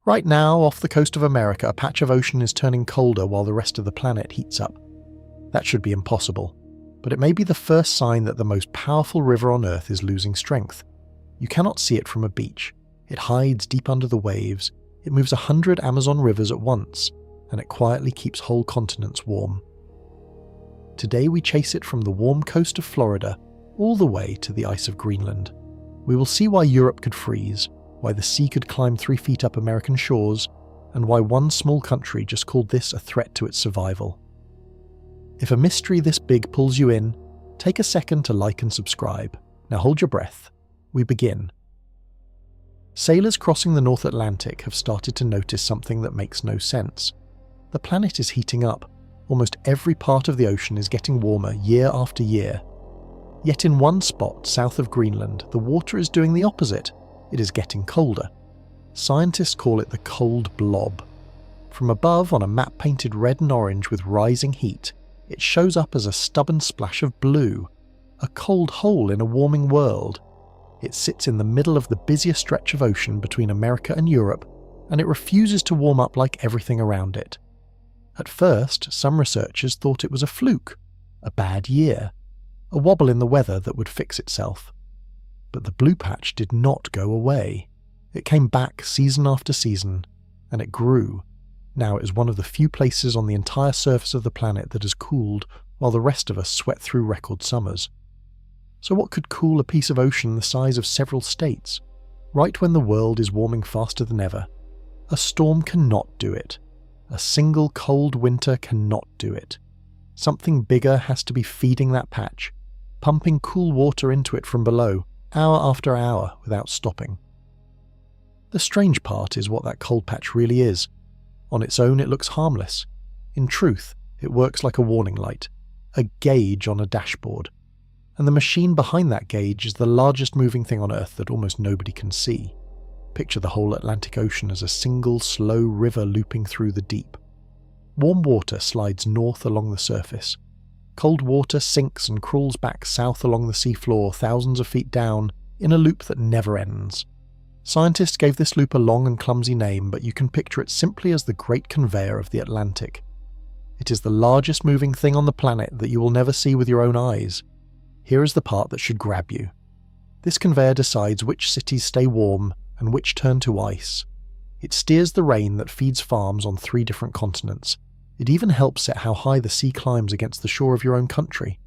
Right now, off the coast of America, a patch of ocean is turning colder while the rest of the planet heats up. That should be impossible, but it may be the first sign that the most powerful river on Earth is losing strength. You cannot see it from a beach. It hides deep under the waves, it moves 100 Amazon rivers at once, and it quietly keeps whole continents warm. Today we chase it from the warm coast of Florida all the way to the ice of Greenland. We will see why Europe could freeze, why the sea could climb 3 feet up American shores, and why one small country just called this a threat to its survival. If a mystery this big pulls you in, take a second to like and subscribe. Now hold your breath. We begin. Sailors crossing the North Atlantic have started to notice something that makes no sense. The planet is heating up. Almost every part of the ocean is getting warmer year after year. Yet in one spot south of Greenland, the water is doing the opposite. It is getting colder. Scientists call it the cold blob. From above, on a map painted red and orange with rising heat, it shows up as a stubborn splash of blue, a cold hole in a warming world. It sits in the middle of the busiest stretch of ocean between America and Europe, and it refuses to warm up like everything around it. At first, some researchers thought it was a fluke, a bad year, a wobble in the weather that would fix itself. But the blue patch did not go away. It came back season after season, and it grew. Now it is one of the few places on the entire surface of the planet that has cooled while the rest of us sweat through record summers. So what could cool a piece of ocean the size of several states, right when the world is warming faster than ever? A storm cannot do it. A single cold winter cannot do it. Something bigger has to be feeding that patch, pumping cool water into it from below, hour after hour without stopping. The strange part is what that cold patch really is. On its own it looks harmless. In truth, it works like a warning light, a gauge on a dashboard. And the machine behind that gauge is the largest moving thing on Earth that almost nobody can see. Picture the whole Atlantic Ocean as a single slow river looping through the deep. Warm water slides north along the surface. Cold water sinks and crawls back south along the seafloor thousands of feet down in a loop that never ends. Scientists gave this loop a long and clumsy name, but you can picture it simply as the Great Conveyor of the Atlantic. It is the largest moving thing on the planet that you will never see with your own eyes. Here is the part that should grab you. This conveyor decides which cities stay warm and which turn to ice. It steers the rain that feeds farms on 3 different continents. It even helps set how high the sea climbs against the shore of your own country.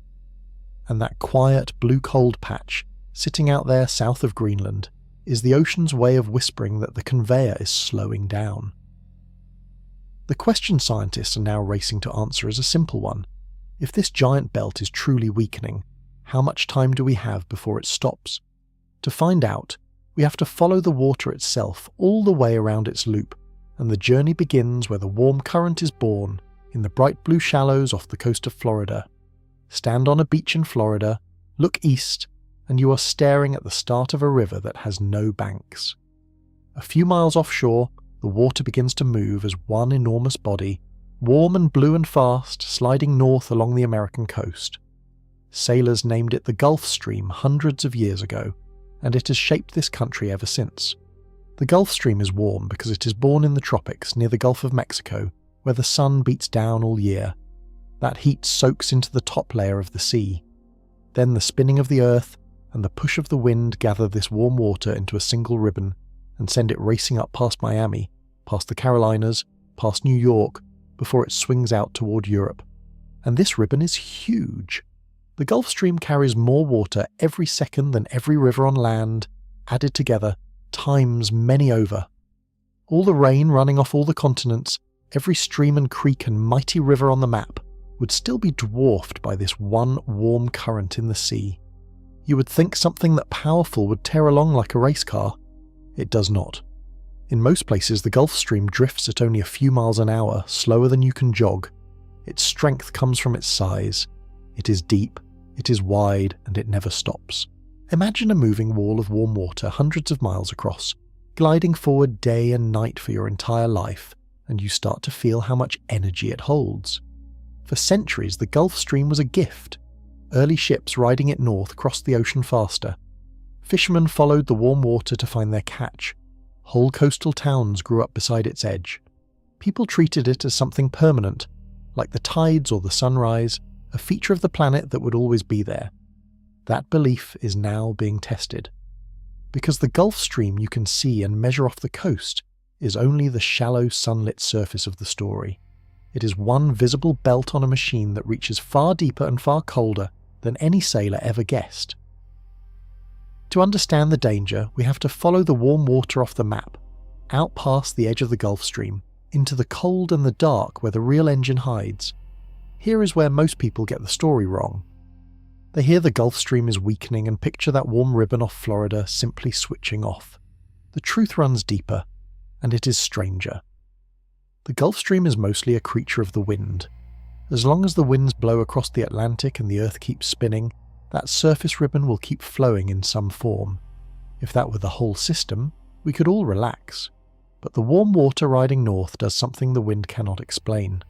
And that quiet blue cold patch, sitting out there south of Greenland, is the ocean's way of whispering that the conveyor is slowing down. The question scientists are now racing to answer is a simple one. If this giant belt is truly weakening, how much time do we have before it stops? To find out, we have to follow the water itself all the way around its loop, and the journey begins where the warm current is born, in the bright blue shallows off the coast of Florida. Stand on a beach in Florida, look east, and you are staring at the start of a river that has no banks. A few miles offshore, the water begins to move as one enormous body, warm and blue and fast, sliding north along the American coast. Sailors named it the Gulf Stream hundreds of years ago, and it has shaped this country ever since. The Gulf Stream is warm because it is born in the tropics near the Gulf of Mexico, where the sun beats down all year. That heat soaks into the top layer of the sea. Then the spinning of the earth and the push of the wind gather this warm water into a single ribbon and send it racing up past Miami, past the Carolinas, past New York, before it swings out toward Europe. And this ribbon is huge. The Gulf Stream carries more water every second than every river on land, added together, times many over. All the rain running off all the continents, every stream and creek and mighty river on the map, would still be dwarfed by this one warm current in the sea. You would think something that powerful would tear along like a race car. It does not. In most places, the Gulf Stream drifts at only a few miles an hour, slower than you can jog. Its strength comes from its size. It is deep, it is wide, and it never stops. Imagine a moving wall of warm water hundreds of miles across, gliding forward day and night for your entire life, and you start to feel how much energy it holds. For centuries, the Gulf Stream was a gift. Early ships riding it north crossed the ocean faster. Fishermen followed the warm water to find their catch. Whole coastal towns grew up beside its edge. People treated it as something permanent, like the tides or the sunrise, a feature of the planet that would always be there. That belief is now being tested. Because the Gulf Stream you can see and measure off the coast is only the shallow sunlit surface of the story. It is one visible belt on a machine that reaches far deeper and far colder than any sailor ever guessed. To understand the danger, we have to follow the warm water off the map, out past the edge of the Gulf Stream, into the cold and the dark where the real engine hides. Here is where most people get the story wrong. They hear the Gulf Stream is weakening and picture that warm ribbon off Florida simply switching off. The truth runs deeper, and it is stranger. The Gulf Stream is mostly a creature of the wind. As long as the winds blow across the Atlantic and the Earth keeps spinning, that surface ribbon will keep flowing in some form. If that were the whole system, we could all relax. But the warm water riding north does something the wind cannot explain.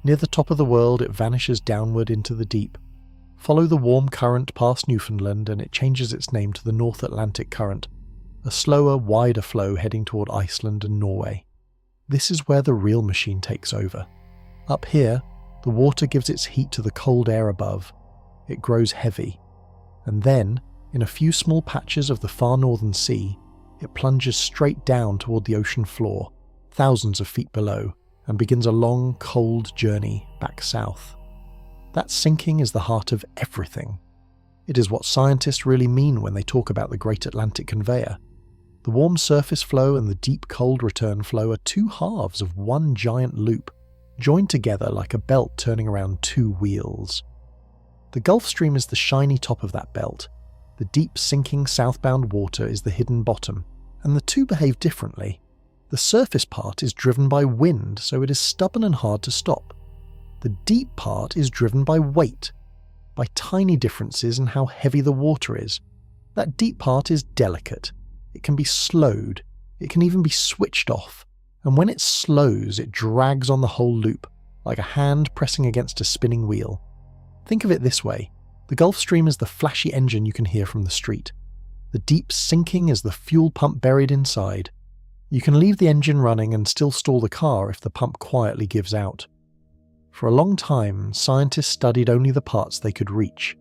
Near the top of the world, it vanishes downward into the deep. Follow the warm current past Newfoundland and it changes its name to the North Atlantic Current, a slower, wider flow heading toward Iceland and Norway. This is where the real machine takes over. Up here, the water gives its heat to the cold air above. It grows heavy. And then, in a few small patches of the far northern sea, it plunges straight down toward the ocean floor, thousands of feet below, and begins a long, cold journey back south. That sinking is the heart of everything. It is what scientists really mean when they talk about the Great Atlantic Conveyor. The warm surface flow and the deep cold return flow are two halves of one giant loop, joined together like a belt turning around two wheels. The Gulf Stream is the shiny top of that belt. The deep sinking southbound water is the hidden bottom, and the two behave differently. The surface part is driven by wind, so it is stubborn and hard to stop. The deep part is driven by weight, by tiny differences in how heavy the water is. That deep part is delicate. It can be slowed. It can even be switched off. And when it slows, it drags on the whole loop, like a hand pressing against a spinning wheel. Think of it this way. The Gulf Stream is the flashy engine you can hear from the street. The deep sinking is the fuel pump buried inside. You can leave the engine running and still stall the car if the pump quietly gives out. For a long time, scientists studied only the parts they could reach.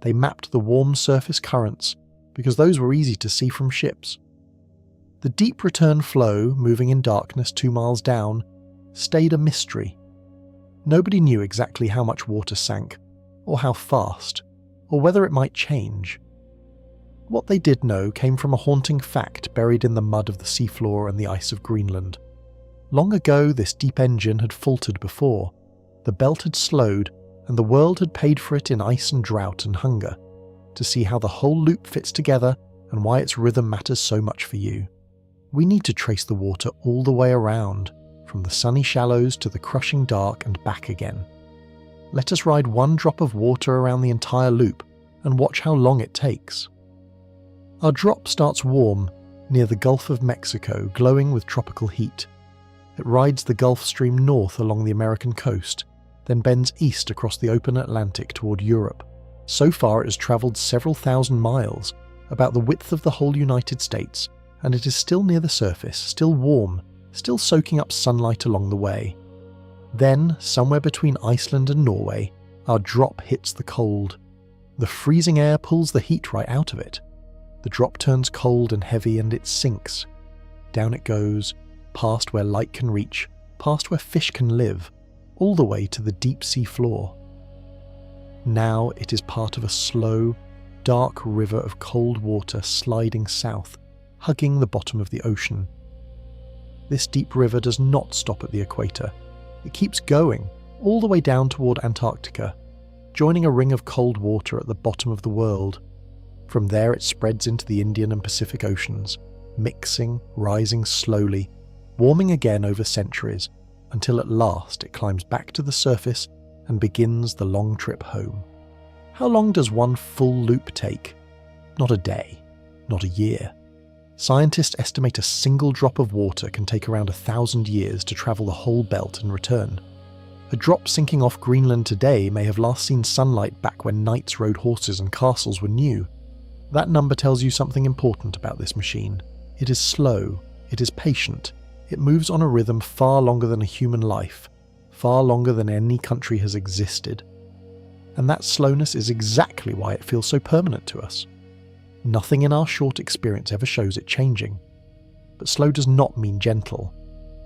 They mapped the warm surface currents, because those were easy to see from ships. The deep return flow, moving in darkness 2 miles down, stayed a mystery. Nobody knew exactly how much water sank, or how fast, or whether it might change. What they did know came from a haunting fact buried in the mud of the seafloor and the ice of Greenland. Long ago, this deep engine had faltered before. The belt had slowed, and the world had paid for it in ice and drought and hunger, to see how the whole loop fits together and why its rhythm matters so much for you. We need to trace the water all the way around, from the sunny shallows to the crushing dark and back again. Let us ride one drop of water around the entire loop and watch how long it takes. Our drop starts warm, near the Gulf of Mexico, glowing with tropical heat. It rides the Gulf Stream north along the American coast, then bends east across the open Atlantic toward Europe. So far it has travelled several thousand miles, about the width of the whole United States, and it is still near the surface, still warm, still soaking up sunlight along the way. Then, somewhere between Iceland and Norway, our drop hits the cold. The freezing air pulls the heat right out of it. The drop turns cold and heavy and it sinks. Down it goes, past where light can reach, past where fish can live, all the way to the deep sea floor. Now it is part of a slow, dark river of cold water sliding south, hugging the bottom of the ocean. This deep river does not stop at the equator. It keeps going, all the way down toward Antarctica, joining a ring of cold water at the bottom of the world. From there it spreads into the Indian and Pacific Oceans, mixing, rising slowly, warming again over centuries, until at last it climbs back to the surface and begins the long trip home. How long does one full loop take? Not a day, not a year. Scientists estimate a single drop of water can take around 1,000 years to travel the whole belt and return. A drop sinking off Greenland today may have last seen sunlight back when knights rode horses and castles were new. That number tells you something important about this machine. It is slow, It is patient. It moves on a rhythm far longer than a human life, far longer than any country has existed. And that slowness is exactly why it feels so permanent to us. Nothing in our short experience ever shows it changing. But slow does not mean gentle.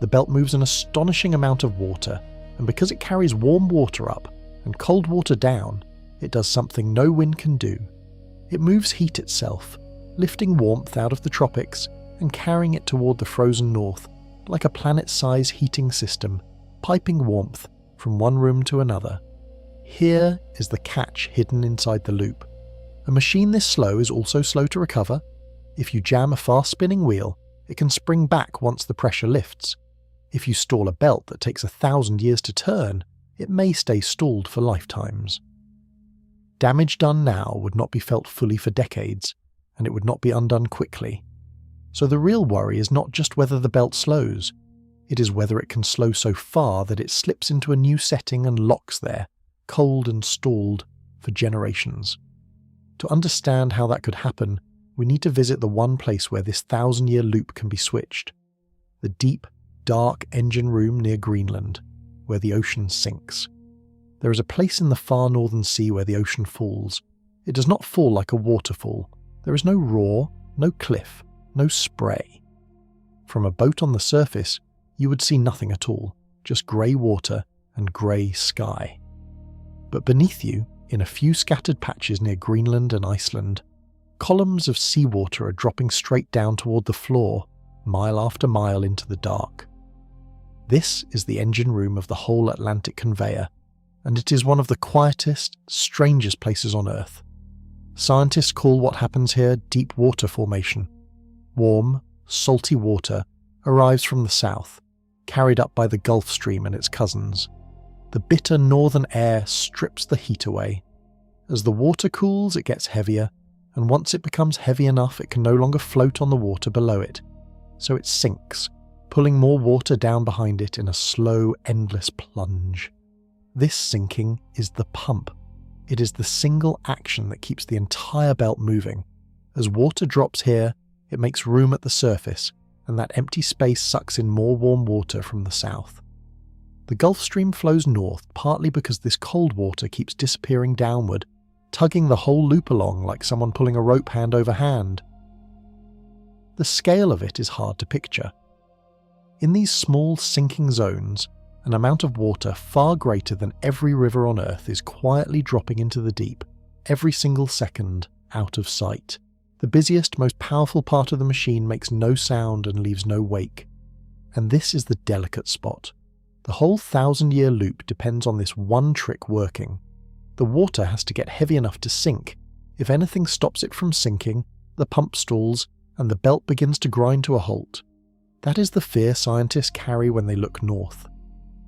The belt moves an astonishing amount of water, and because it carries warm water up and cold water down, it does something no wind can do. It moves heat itself, lifting warmth out of the tropics and carrying it toward the frozen north, like a planet-size heating system, piping warmth from one room to another. Here is the catch hidden inside the loop. A machine this slow is also slow to recover. If you jam a fast-spinning wheel, it can spring back once the pressure lifts. If you stall a belt that takes 1,000 years to turn, it may stay stalled for lifetimes. Damage done now would not be felt fully for decades, and it would not be undone quickly. So the real worry is not just whether the belt slows, it is whether it can slow so far that it slips into a new setting and locks there, cold and stalled, for generations. To understand how that could happen, we need to visit the one place where this 1,000-year loop can be switched. The deep, dark engine room near Greenland, where the ocean sinks. There is a place in the far northern sea where the ocean falls. It does not fall like a waterfall. There is no roar, no cliff, no spray. From a boat on the surface, you would see nothing at all, just grey water and grey sky. But beneath you, in a few scattered patches near Greenland and Iceland, columns of seawater are dropping straight down toward the floor, mile after mile into the dark. This is the engine room of the whole Atlantic conveyor, and it is one of the quietest, strangest places on Earth. Scientists call what happens here deep water formation. Warm, salty water arrives from the south, carried up by the Gulf Stream and its cousins. The bitter northern air strips the heat away. As the water cools, it gets heavier, and once it becomes heavy enough, it can no longer float on the water below it. So it sinks, pulling more water down behind it in a slow, endless plunge. This sinking is the pump. It is the single action that keeps the entire belt moving. As water drops here, it makes room at the surface, and that empty space sucks in more warm water from the south. The Gulf Stream flows north partly because this cold water keeps disappearing downward, tugging the whole loop along like someone pulling a rope hand over hand. The scale of it is hard to picture. In these small sinking zones, an amount of water far greater than every river on Earth is quietly dropping into the deep, every single second, out of sight. The busiest, most powerful part of the machine makes no sound and leaves no wake. And this is the delicate spot. The whole 1,000-year loop depends on this one trick working. The water has to get heavy enough to sink. If anything stops it from sinking, the pump stalls and the belt begins to grind to a halt. That is the fear scientists carry when they look north.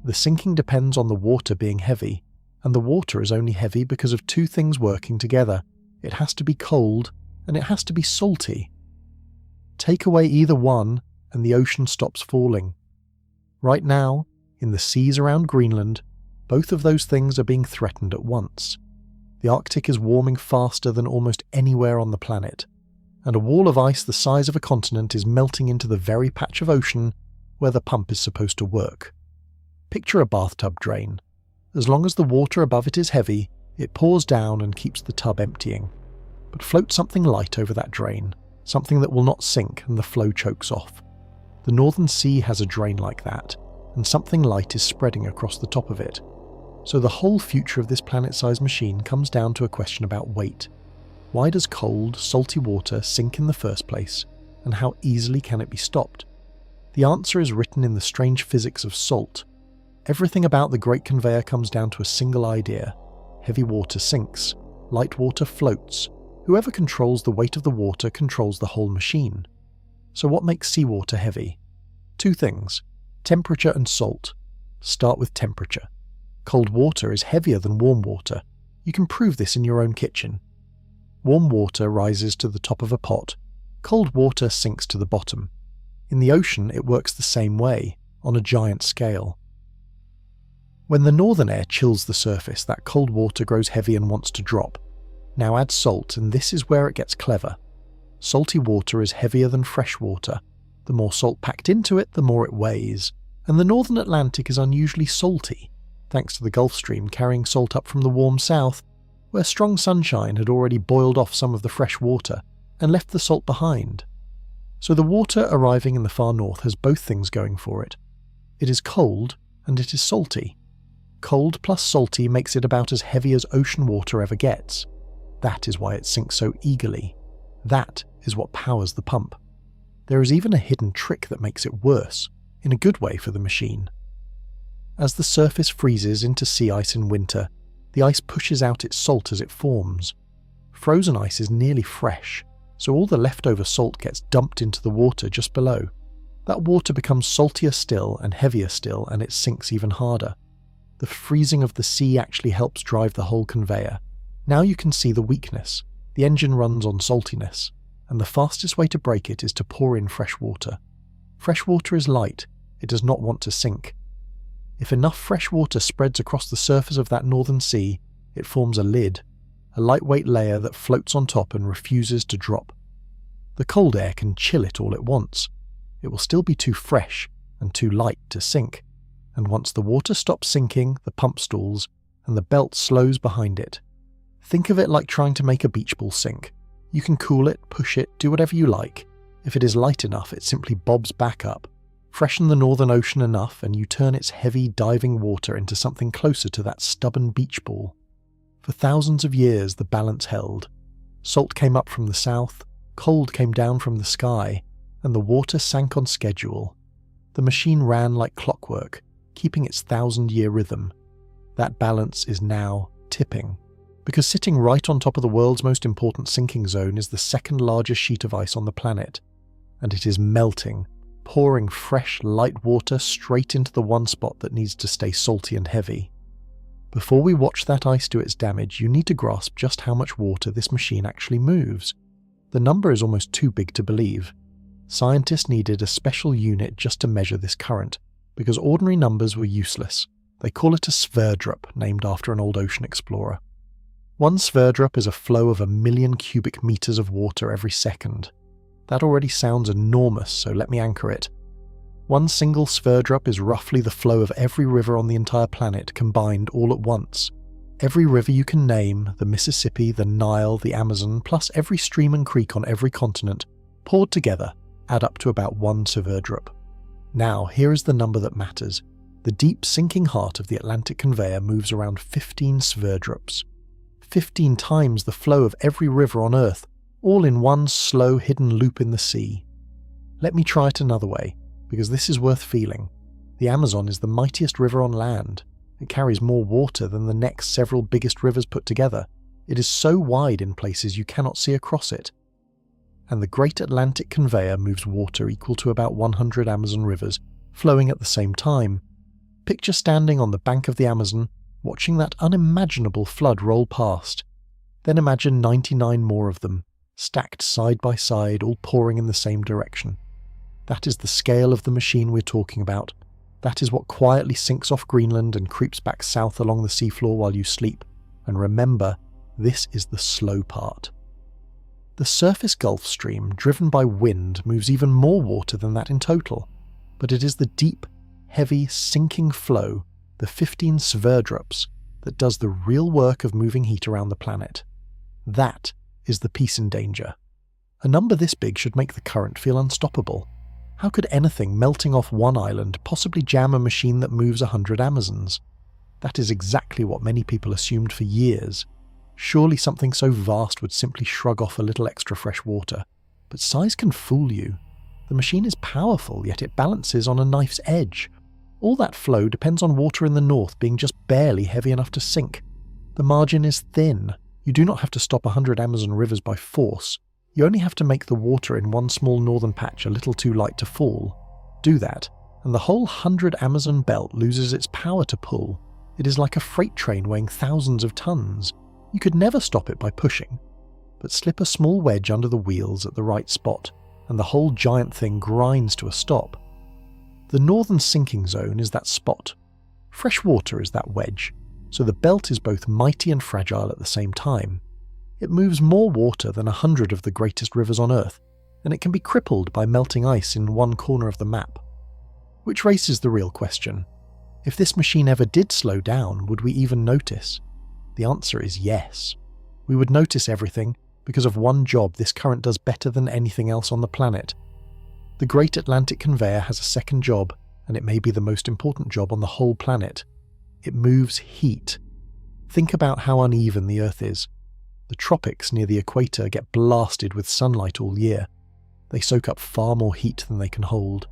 The sinking depends on the water being heavy, and the water is only heavy because of two things working together. It has to be cold, and it has to be salty. Take away either one, and the ocean stops falling. Right now, in the seas around Greenland, both of those things are being threatened at once. The Arctic is warming faster than almost anywhere on the planet, and a wall of ice the size of a continent is melting into the very patch of ocean where the pump is supposed to work. Picture a bathtub drain. As long as the water above it is heavy, it pours down and keeps the tub emptying. But float something light over that drain, something that will not sink and the flow chokes off. The Northern Sea has a drain like that, and something light is spreading across the top of it. So the whole future of this planet-sized machine comes down to a question about weight. Why does cold, salty water sink in the first place, and how easily can it be stopped? The answer is written in the strange physics of salt. Everything about the great conveyor comes down to a single idea. Heavy water sinks, light water floats. Whoever controls the weight of the water controls the whole machine. So what makes seawater heavy? Two things: temperature and salt. Start with temperature. Cold water is heavier than warm water. You can prove this in your own kitchen. Warm water rises to the top of a pot. Cold water sinks to the bottom. In the ocean, it works the same way, on a giant scale. When the northern air chills the surface, that cold water grows heavy and wants to drop. Now add salt, and this is where it gets clever. Salty water is heavier than fresh water. The more salt packed into it, the more it weighs, and the northern Atlantic is unusually salty, thanks to the Gulf Stream carrying salt up from the warm south, where strong sunshine had already boiled off some of the fresh water and left the salt behind. So the water arriving in the far north has both things going for it. It is cold and it is salty. Cold plus salty makes it about as heavy as ocean water ever gets. That is why it sinks so eagerly. That is what powers the pump. There is even a hidden trick that makes it worse, in a good way for the machine. As the surface freezes into sea ice in winter, the ice pushes out its salt as it forms. Frozen ice is nearly fresh, so all the leftover salt gets dumped into the water just below. That water becomes saltier still and heavier still, and it sinks even harder. The freezing of the sea actually helps drive the whole conveyor. Now you can see the weakness. The engine runs on saltiness, and the fastest way to break it is to pour in fresh water. Fresh water is light, it does not want to sink. If enough fresh water spreads across the surface of that northern sea, it forms a lid, a lightweight layer that floats on top and refuses to drop. The cold air can chill it all it wants. It will still be too fresh and too light to sink, and once the water stops sinking, the pump stalls, and the belt slows behind it. Think of it like trying to make a beach ball sink. You can cool it, push it, do whatever you like. If it is light enough, it simply bobs back up. Freshen the Northern Ocean enough and you turn its heavy, diving water into something closer to that stubborn beach ball. For thousands of years the balance held. Salt came up from the south, cold came down from the sky, and the water sank on schedule. The machine ran like clockwork, keeping its 1,000-year rhythm. That balance is now tipping, because sitting right on top of the world's most important sinking zone is the second largest sheet of ice on the planet, and it is melting, pouring fresh, light water straight into the one spot that needs to stay salty and heavy. Before we watch that ice do its damage, you need to grasp just how much water this machine actually moves. The number is almost too big to believe. Scientists needed a special unit just to measure this current, because ordinary numbers were useless. They call it a Sverdrup, named after an old ocean explorer. One Sverdrup is a flow of 1 million cubic meters of water every second. That already sounds enormous, so let me anchor it. One single Sverdrup is roughly the flow of every river on the entire planet combined all at once. Every river you can name, the Mississippi, the Nile, the Amazon, plus every stream and creek on every continent, poured together, add up to about 1 Sverdrup. Now, here is the number that matters. The deep sinking heart of the Atlantic conveyor moves around 15 Sverdrups. 15 times the flow of every river on Earth, all in one slow hidden loop in the sea. Let me try it another way, because this is worth feeling. The Amazon is the mightiest river on land. It carries more water than the next several biggest rivers put together. It is so wide in places you cannot see across it. And the Great Atlantic Conveyor moves water equal to about 100 Amazon rivers, flowing at the same time. Picture standing on the bank of the Amazon, watching that unimaginable flood roll past. Then imagine 99 more of them, stacked side by side, all pouring in the same direction. That is the scale of the machine we're talking about. That is what quietly sinks off Greenland and creeps back south along the seafloor while you sleep. And remember, this is the slow part. The surface Gulf Stream, driven by wind, moves even more water than that in total. But it is the deep, heavy, sinking flow, the 15 Sverdrups, that does the real work of moving heat around the planet. That is the piece in danger. A number this big should make the current feel unstoppable. How could anything melting off one island possibly jam a machine that moves 100 Amazons? That is exactly what many people assumed for years. Surely something so vast would simply shrug off a little extra fresh water. But size can fool you. The machine is powerful, yet it balances on a knife's edge. All that flow depends on water in the north being just barely heavy enough to sink. The margin is thin. You do not have to stop 100 Amazon rivers by force. You only have to make the water in one small northern patch a little too light to fall. Do that, and the whole 100 Amazon belt loses its power to pull. It is like a freight train weighing thousands of tons. You could never stop it by pushing, but slip a small wedge under the wheels at the right spot, and the whole giant thing grinds to a stop. The northern sinking zone is that spot. Fresh water is that wedge, so the belt is both mighty and fragile at the same time. It moves more water than 100 of the greatest rivers on Earth, and it can be crippled by melting ice in one corner of the map. Which raises the real question. If this machine ever did slow down, would we even notice? The answer is yes. We would notice everything because of one job this current does better than anything else on the planet. The Great Atlantic Conveyor has a second job, and it may be the most important job on the whole planet. It moves heat. Think about how uneven the Earth is. The tropics near the equator get blasted with sunlight all year. They soak up far more heat than they can hold.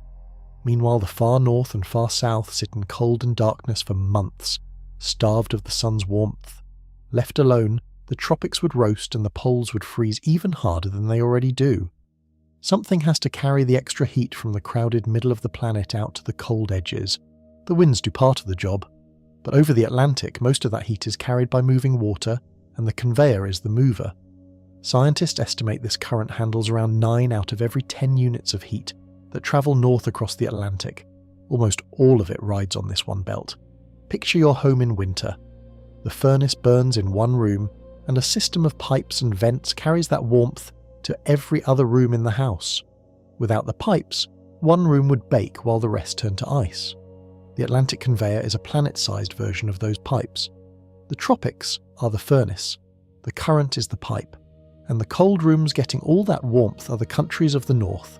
Meanwhile, the far north and far south sit in cold and darkness for months, starved of the sun's warmth. Left alone, the tropics would roast and the poles would freeze even harder than they already do. Something has to carry the extra heat from the crowded middle of the planet out to the cold edges. The winds do part of the job, but over the Atlantic, most of that heat is carried by moving water, and the conveyor is the mover. Scientists estimate this current handles around 9 out of every 10 units of heat that travel north across the Atlantic. Almost all of it rides on this one belt. Picture your home in winter. The furnace burns in one room, and a system of pipes and vents carries that warmth to every other room in the house. Without the pipes, one room would bake while the rest turned to ice. The Atlantic Conveyor is a planet-sized version of those pipes. The tropics are the furnace, the current is the pipe, and the cold rooms getting all that warmth are the countries of the north.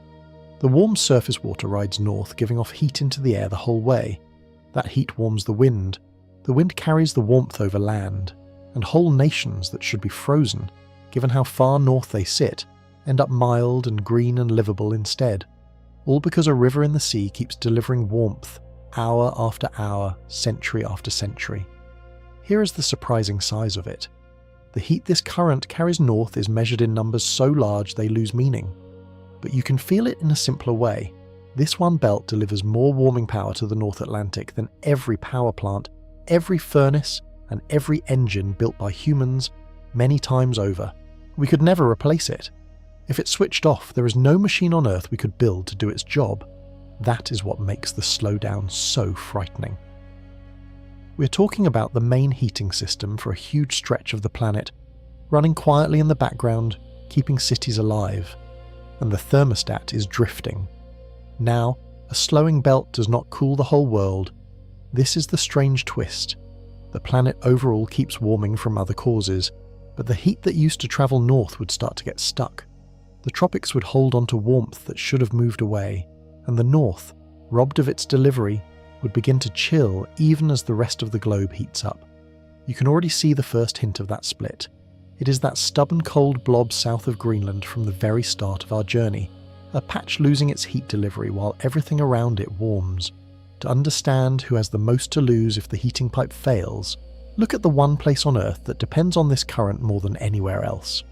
The warm surface water rides north, giving off heat into the air the whole way. That heat warms the wind. The wind carries the warmth over land, and whole nations that should be frozen, given how far north they sit, end up mild and green and livable instead. All because a river in the sea keeps delivering warmth, hour after hour, century after century. Here is the surprising size of it. The heat this current carries north is measured in numbers so large they lose meaning. But you can feel it in a simpler way. This one belt delivers more warming power to the North Atlantic than every power plant, every furnace, and every engine built by humans many times over. We could never replace it. If it switched off, there is no machine on Earth we could build to do its job. That is what makes the slowdown so frightening. We're talking about the main heating system for a huge stretch of the planet, running quietly in the background, keeping cities alive. And the thermostat is drifting. Now, a slowing belt does not cool the whole world. This is the strange twist. The planet overall keeps warming from other causes, but the heat that used to travel north would start to get stuck. The tropics would hold on to warmth that should have moved away, and the north, robbed of its delivery, would begin to chill even as the rest of the globe heats up. You can already see the first hint of that split. It is that stubborn cold blob south of Greenland from the very start of our journey, a patch losing its heat delivery while everything around it warms. To understand who has the most to lose if the heating pipe fails, look at the one place on Earth that depends on this current more than anywhere else.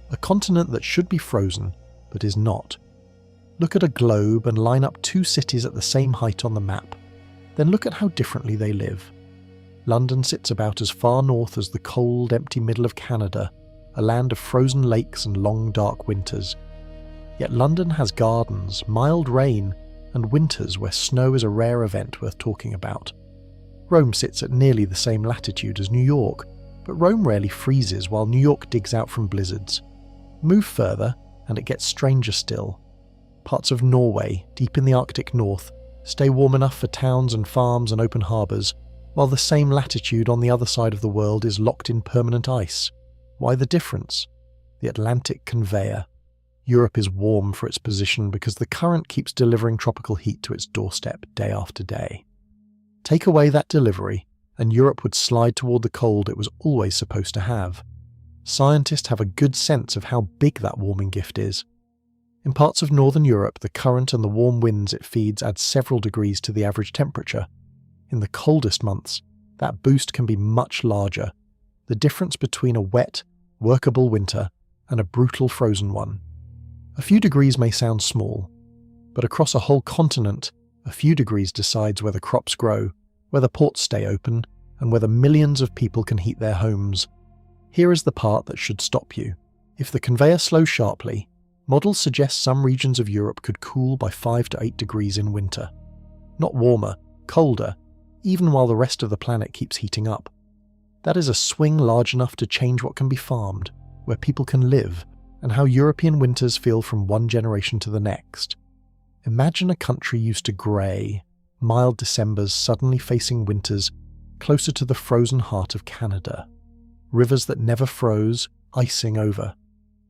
A continent that should be frozen, but is not. Look at a globe and line up 2 cities at the same height on the map. Then look at how differently they live. London sits about as far north as the cold, empty middle of Canada, a land of frozen lakes and long, dark winters. Yet London has gardens, mild rain, and winters where snow is a rare event worth talking about. Rome sits at nearly the same latitude as New York, but Rome rarely freezes while New York digs out from blizzards. Move further, and it gets stranger still. Parts of Norway, deep in the Arctic north, stay warm enough for towns and farms and open harbours, while the same latitude on the other side of the world is locked in permanent ice. Why the difference? The Atlantic Conveyor. Europe is warm for its position because the current keeps delivering tropical heat to its doorstep day after day. Take away that delivery, and Europe would slide toward the cold it was always supposed to have. Scientists have a good sense of how big that warming gift is. In parts of northern Europe, the current and the warm winds it feeds add several degrees to the average temperature. In the coldest months, that boost can be much larger, the difference between a wet, workable winter and a brutal frozen one. A few degrees may sound small, but across a whole continent, a few degrees decides whether crops grow, whether ports stay open, and whether millions of people can heat their homes. Here is the part that should stop you. If the conveyor slows sharply, models suggest some regions of Europe could cool by 5 to 8 degrees in winter. Not warmer, colder, even while the rest of the planet keeps heating up. That is a swing large enough to change what can be farmed, where people can live, and how European winters feel from one generation to the next. Imagine a country used to grey, mild Decembers suddenly facing winters closer to the frozen heart of Canada. Rivers that never froze, icing over.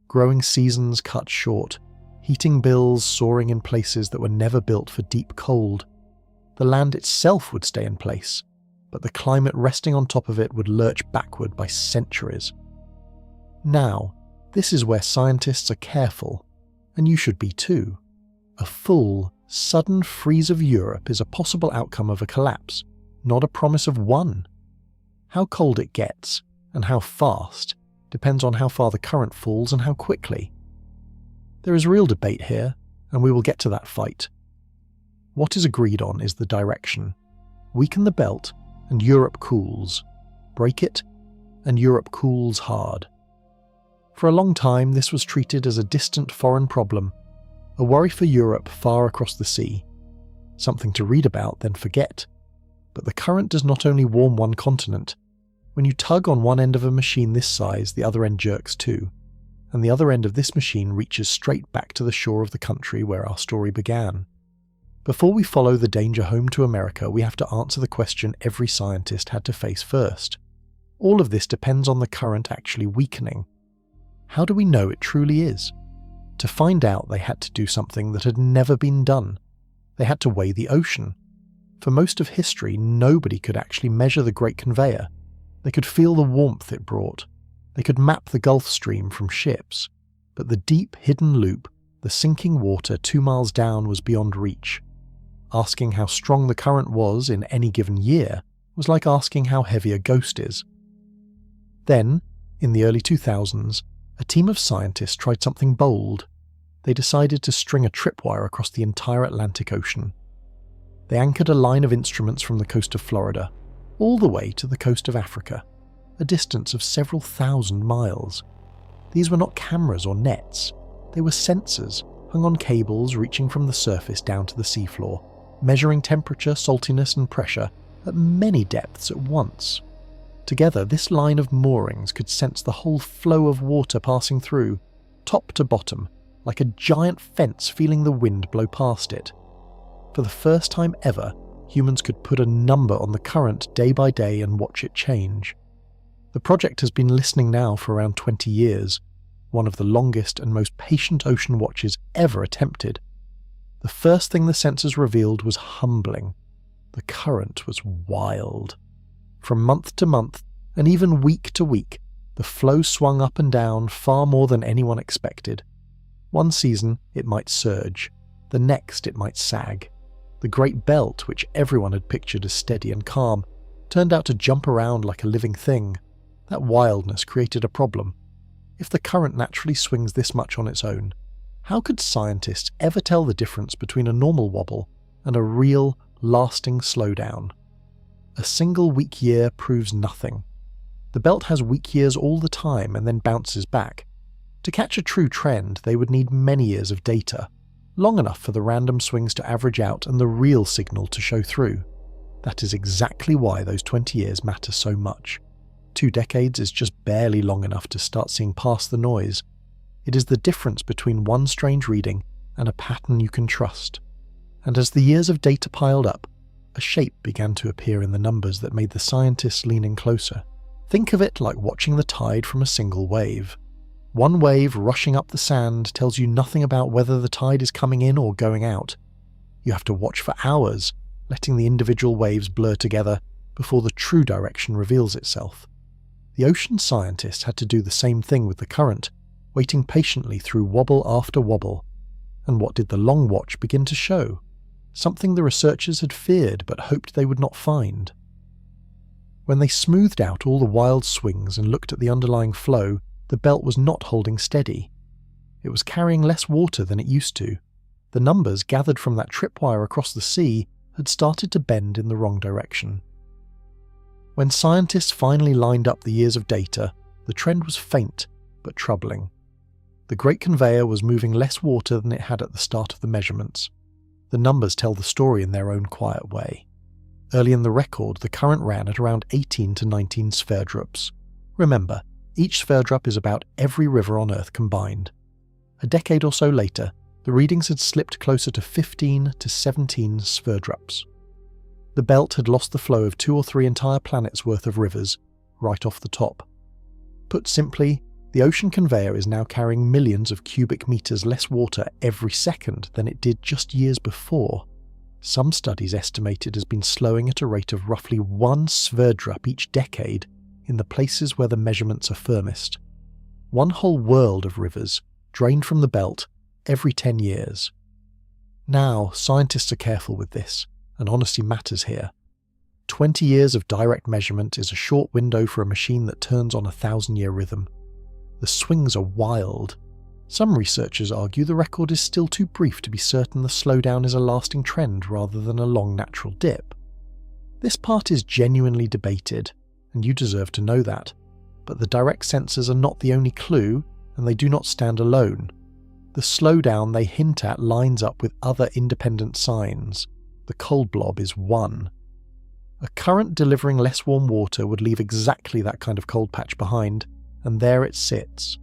Growing seasons cut short, heating bills soaring in places that were never built for deep cold. The land itself would stay in place, but the climate resting on top of it would lurch backward by centuries. Now, this is where scientists are careful, and you should be too. A full, sudden freeze of Europe is a possible outcome of a collapse, not a promise of one. How cold it gets, and how fast, depends on how far the current falls and how quickly. There is real debate here, and we will get to that fight. What is agreed on is the direction. Weaken the belt, and Europe cools. Break it, and Europe cools hard. For a long time, this was treated as a distant foreign problem, a worry for Europe far across the sea. Something to read about, then forget. But the current does not only warm one continent. When you tug on one end of a machine this size, the other end jerks too, and the other end of this machine reaches straight back to the shore of the country where our story began. Before we follow the danger home to America, we have to answer the question every scientist had to face first. All of this depends on the current actually weakening. How do we know it truly is? To find out, they had to do something that had never been done. They had to weigh the ocean. For most of history, nobody could actually measure the Great Conveyor. They could feel the warmth it brought. They could map the Gulf Stream from ships. But the deep, hidden loop, the sinking water 2 miles down, was beyond reach. Asking how strong the current was in any given year was like asking how heavy a ghost is. Then, in the early 2000s, a team of scientists tried something bold. They decided to string a tripwire across the entire Atlantic Ocean. They anchored a line of instruments from the coast of Florida, all the way to the coast of Africa, a distance of several thousand miles. These were not cameras or nets. They were sensors, hung on cables reaching from the surface down to the seafloor, measuring temperature, saltiness and pressure at many depths at once. Together, this line of moorings could sense the whole flow of water passing through, top to bottom, like a giant fence feeling the wind blow past it. For the first time ever, humans could put a number on the current day by day and watch it change. The project has been listening now for around 20 years, one of the longest and most patient ocean watches ever attempted. The first thing the sensors revealed was humbling. The current was wild. From month to month, and even week to week, the flow swung up and down far more than anyone expected. One season, it might surge. The next, it might sag. The Great Belt, which everyone had pictured as steady and calm, turned out to jump around like a living thing. That wildness created a problem. If the current naturally swings this much on its own, how could scientists ever tell the difference between a normal wobble and a real, lasting slowdown? A single weak year proves nothing. The belt has weak years all the time and then bounces back. To catch a true trend, they would need many years of data, long enough for the random swings to average out and the real signal to show through. That is exactly why those 20 years matter so much. 2 decades is just barely long enough to start seeing past the noise. It is the difference between one strange reading and a pattern you can trust. And as the years of data piled up, a shape began to appear in the numbers that made the scientists lean in closer. Think of it like watching the tide from a single wave. One wave rushing up the sand tells you nothing about whether the tide is coming in or going out. You have to watch for hours, letting the individual waves blur together before the true direction reveals itself. The ocean scientists had to do the same thing with the current, waiting patiently through wobble after wobble. And what did the long watch begin to show? Something the researchers had feared but hoped they would not find. When they smoothed out all the wild swings and looked at the underlying flow, the belt was not holding steady. It was carrying less water than it used to. The numbers gathered from that tripwire across the sea had started to bend in the wrong direction. When scientists finally lined up the years of data, the trend was faint but troubling. The Great Conveyor was moving less water than it had at the start of the measurements. The numbers tell the story in their own quiet way. Early in the record, the current ran at around 18 to 19 sverdrups. Remember, each sverdrup is about every river on Earth combined. A decade or so later, the readings had slipped closer to 15 to 17 sverdrups. The belt had lost the flow of 2 or 3 entire planets' worth of rivers right off the top. Put simply, the ocean conveyor is now carrying millions of cubic meters less water every second than it did just years before. Some studies estimate it has been slowing at a rate of roughly 1 sverdrup each decade in the places where the measurements are firmest. One whole world of rivers drained from the belt every 10 years. Now, scientists are careful with this, and honesty matters here. 20 years of direct measurement is a short window for a machine that turns on a 1,000-year rhythm. The swings are wild. Some researchers argue the record is still too brief to be certain the slowdown is a lasting trend rather than a long natural dip. This part is genuinely debated, and you deserve to know that, but the direct sensors are not the only clue, and they do not stand alone. The slowdown they hint at lines up with other independent signs. The cold blob is one. A current delivering less warm water would leave exactly that kind of cold patch behind, and there it sits.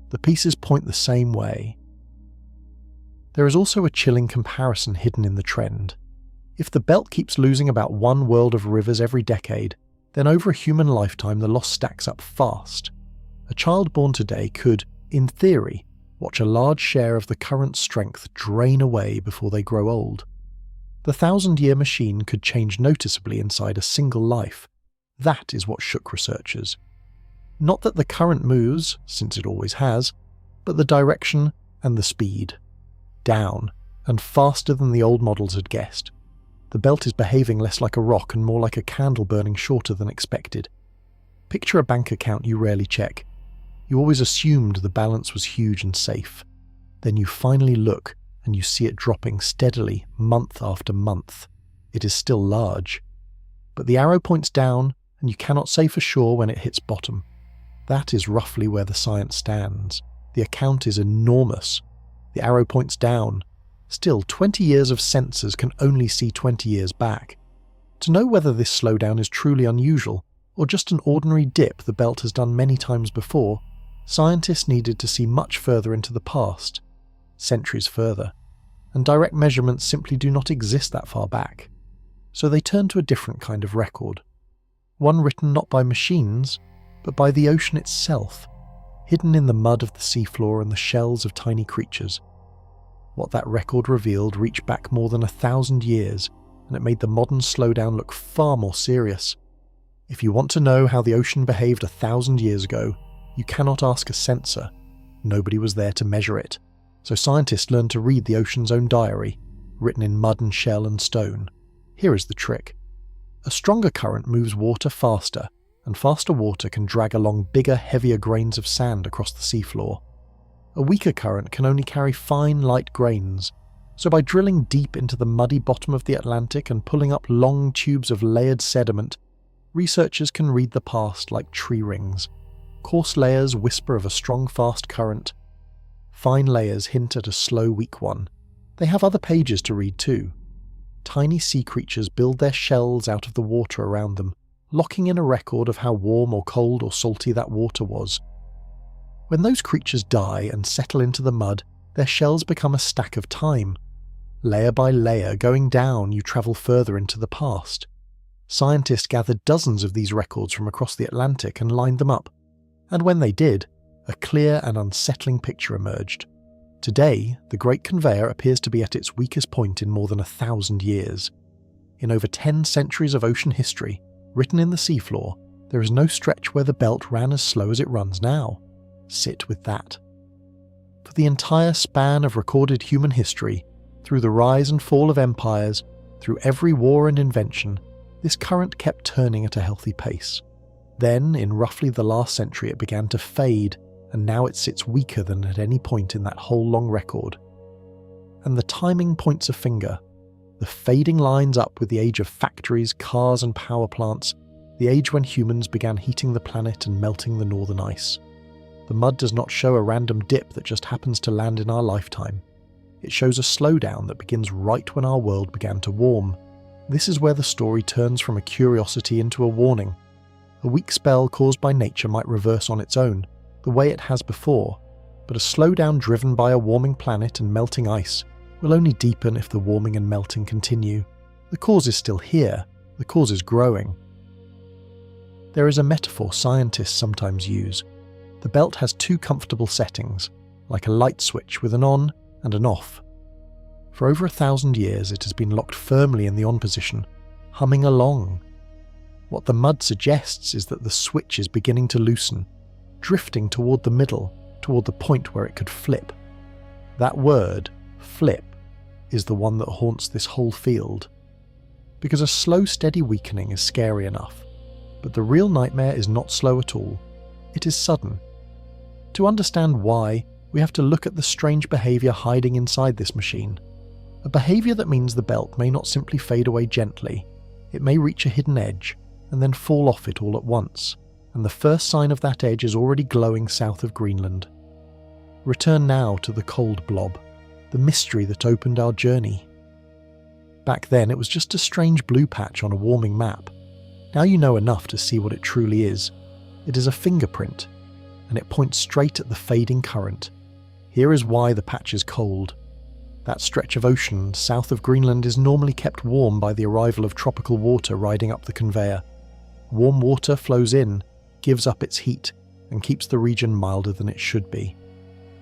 The pieces point the same way. There is also a chilling comparison hidden in the trend. If the belt keeps losing about 1 world of rivers every decade, then over a human lifetime the loss stacks up fast. A child born today could, in theory, watch a large share of the current strength drain away before they grow old. The 1,000-year machine could change noticeably inside a single life. That is what shook researchers. Not that the current moves, since it always has, but the direction and the speed. Down, and faster than the old models had guessed. The belt is behaving less like a rock and more like a candle burning shorter than expected. Picture a bank account you rarely check. You always assumed the balance was huge and safe. Then you finally look, and you see it dropping steadily month after month. It is still large. But the arrow points down, and you cannot say for sure when it hits bottom. That is roughly where the science stands. The account is enormous. The arrow points down. Still, 20 years of sensors can only see 20 years back. To know whether this slowdown is truly unusual, or just an ordinary dip the belt has done many times before, scientists needed to see much further into the past. Centuries further, and direct measurements simply do not exist that far back. So they turned to a different kind of record. One written not by machines, but by the ocean itself, hidden in the mud of the seafloor and the shells of tiny creatures. What that record revealed reached back more than 1,000 years, and it made the modern slowdown look far more serious. If you want to know how the ocean behaved 1,000 years ago, you cannot ask a sensor. Nobody was there to measure it. So scientists learned to read the ocean's own diary, written in mud and shell and stone. Here is the trick. A stronger current moves water faster, and faster water can drag along bigger, heavier grains of sand across the seafloor. A weaker current can only carry fine, light grains, so by drilling deep into the muddy bottom of the Atlantic and pulling up long tubes of layered sediment, researchers can read the past like tree rings. Coarse layers whisper of a strong, fast current. Fine layers hint at a slow, weak one. They have other pages to read too. Tiny sea creatures build their shells out of the water around them, locking in a record of how warm or cold or salty that water was. When those creatures die and settle into the mud, their shells become a stack of time. Layer by layer, going down, you travel further into the past. Scientists gathered dozens of these records from across the Atlantic and lined them up. And when they did, a clear and unsettling picture emerged. Today, the Great Conveyor appears to be at its weakest point in more than 1,000 years. In over 10 centuries of ocean history, written in the seafloor, there is no stretch where the belt ran as slow as it runs now. Sit with that. For the entire span of recorded human history, through the rise and fall of empires, through every war and invention, this current kept turning at a healthy pace. Then, in roughly the last century, it began to fade, and now it sits weaker than at any point in that whole long record. And the timing points a finger. The fading lines up with the age of factories, cars and power plants, the age when humans began heating the planet and melting the northern ice. The mud does not show a random dip that just happens to land in our lifetime. It shows a slowdown that begins right when our world began to warm. This is where the story turns from a curiosity into a warning. A weak spell caused by nature might reverse on its own, the way it has before, but a slowdown driven by a warming planet and melting ice will only deepen if the warming and melting continue. The cause is still here, the cause is growing. There is a metaphor scientists sometimes use. The belt has two comfortable settings, like a light switch with an on and an off. For over 1,000 years it has been locked firmly in the on position, humming along. What the mud suggests is that the switch is beginning to loosen, drifting toward the middle, toward the point where it could flip. That word, flip, is the one that haunts this whole field. Because a slow, steady weakening is scary enough, but the real nightmare is not slow at all. It is sudden. To understand why, we have to look at the strange behaviour hiding inside this machine. A behaviour that means the belt may not simply fade away gently. It may reach a hidden edge, and then fall off it all at once, and the first sign of that edge is already glowing south of Greenland. Return now to the cold blob, the mystery that opened our journey. Back then it was just a strange blue patch on a warming map. Now you know enough to see what it truly is. It is a fingerprint, and it points straight at the fading current. Here is why the patch is cold. That stretch of ocean south of Greenland is normally kept warm by the arrival of tropical water riding up the conveyor. Warm water flows in, gives up its heat, and keeps the region milder than it should be.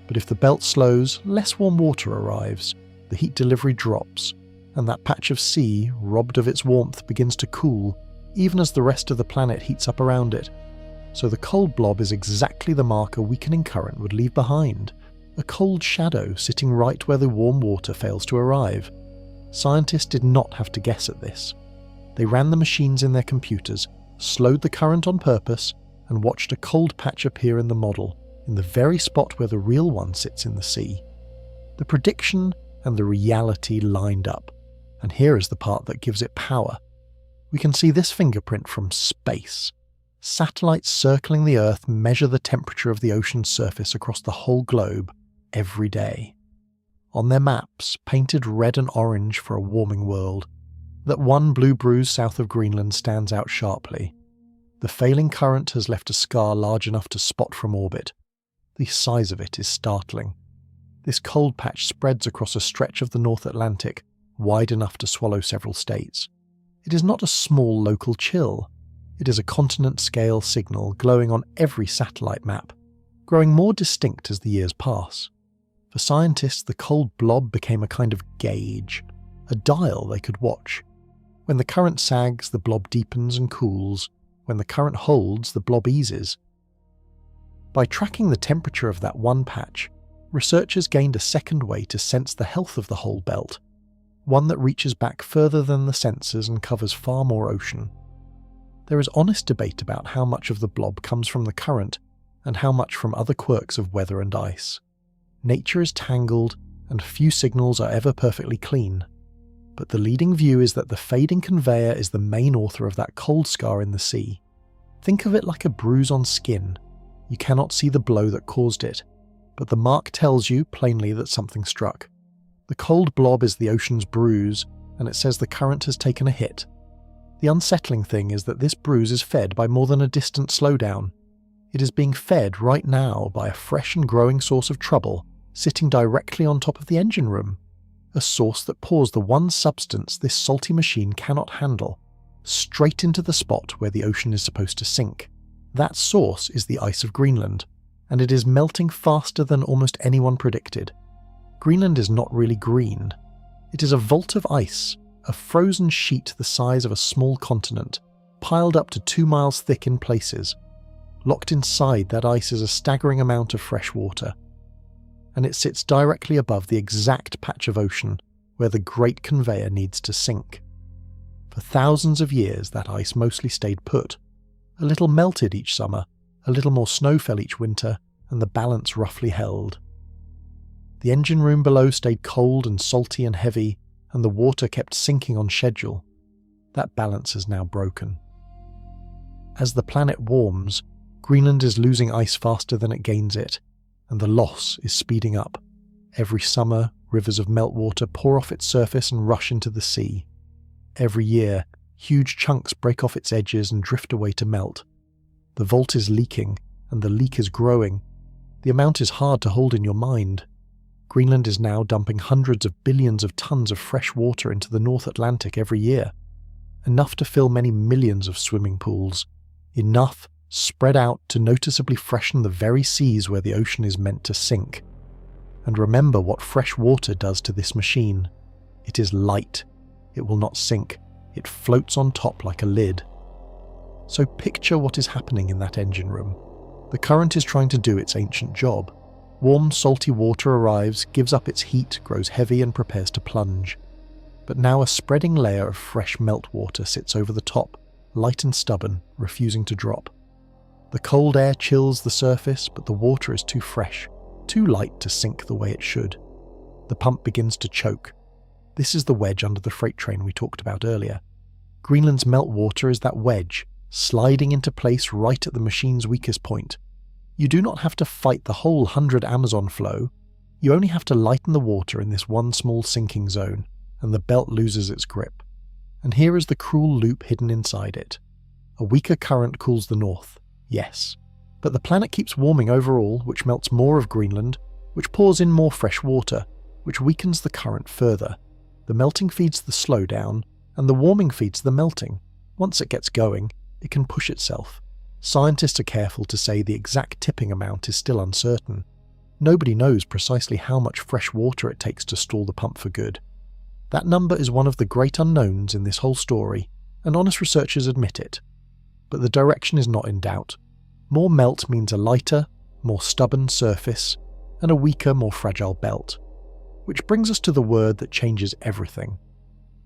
But if the belt slows, less warm water arrives, the heat delivery drops, and that patch of sea, robbed of its warmth, begins to cool, even as the rest of the planet heats up around it. So the cold blob is exactly the mark a weakening current would leave behind. A cold shadow sitting right where the warm water fails to arrive. Scientists did not have to guess at this. They ran the machines in their computers, slowed the current on purpose, and watched a cold patch appear in the model, in the very spot where the real one sits in the sea. The prediction and the reality lined up, and here is the part that gives it power. We can see this fingerprint from space. Satellites circling the Earth measure the temperature of the ocean's surface across the whole globe every day. On their maps, painted red and orange for a warming world, that one blue bruise south of Greenland stands out sharply. The failing current has left a scar large enough to spot from orbit. The size of it is startling. This cold patch spreads across a stretch of the North Atlantic, wide enough to swallow several states. It is not a small local chill. It is a continent-scale signal glowing on every satellite map, growing more distinct as the years pass. For scientists, the cold blob became a kind of gauge, a dial they could watch. When the current sags, the blob deepens and cools. When the current holds, the blob eases. By tracking the temperature of that one patch, researchers gained a second way to sense the health of the whole belt, one that reaches back further than the sensors and covers far more ocean. There is honest debate about how much of the blob comes from the current and how much from other quirks of weather and ice. Nature is tangled, and few signals are ever perfectly clean. But the leading view is that the fading conveyor is the main author of that cold scar in the sea. Think of it like a bruise on skin. You cannot see the blow that caused it, but the mark tells you plainly that something struck. The cold blob is the ocean's bruise, and it says the current has taken a hit. The unsettling thing is that this bruise is fed by more than a distant slowdown. It is being fed right now by a fresh and growing source of trouble, sitting directly on top of the engine room. A source that pours the one substance this salty machine cannot handle, straight into the spot where the ocean is supposed to sink. That source is the ice of Greenland, and it is melting faster than almost anyone predicted. Greenland is not really green. It is a vault of ice, a frozen sheet the size of a small continent, piled up to 2 miles thick in places. Locked inside that ice is a staggering amount of fresh water, and it sits directly above the exact patch of ocean where the great conveyor needs to sink. For thousands of years that ice mostly stayed put. A little melted each summer, a little more snow fell each winter, and the balance roughly held. The engine room below stayed cold and salty and heavy, and the water kept sinking on schedule. That balance is now broken. As the planet warms, Greenland is losing ice faster than it gains it, and the loss is speeding up. Every summer, rivers of meltwater pour off its surface and rush into the sea. Every year, huge chunks break off its edges and drift away to melt. The vault is leaking, and the leak is growing. The amount is hard to hold in your mind. Greenland is now dumping hundreds of billions of tons of fresh water into the North Atlantic every year. Enough to fill many millions of swimming pools. Enough spread out to noticeably freshen the very seas where the ocean is meant to sink. And remember what fresh water does to this machine. It is light. It will not sink. It floats on top like a lid. So picture what is happening in that engine room. The current is trying to do its ancient job. Warm, salty water arrives, gives up its heat, grows heavy and prepares to plunge. But now a spreading layer of fresh meltwater sits over the top, light and stubborn, refusing to drop. The cold air chills the surface, but the water is too fresh, too light to sink the way it should. The pump begins to choke. This is the wedge under the freight train we talked about earlier. Greenland's meltwater is that wedge, sliding into place right at the machine's weakest point. You do not have to fight the whole 100 Amazon flow. You only have to lighten the water in this one small sinking zone, and the belt loses its grip. And here is the cruel loop hidden inside it. A weaker current cools the north, yes. But the planet keeps warming overall, which melts more of Greenland, which pours in more fresh water, which weakens the current further. The melting feeds the slowdown, and the warming feeds the melting. Once it gets going, it can push itself. Scientists are careful to say the exact tipping amount is still uncertain. Nobody knows precisely how much fresh water it takes to stall the pump for good. That number is one of the great unknowns in this whole story, and honest researchers admit it. But the direction is not in doubt. More melt means a lighter, more stubborn surface, and a weaker, more fragile belt. Which brings us to the word that changes everything.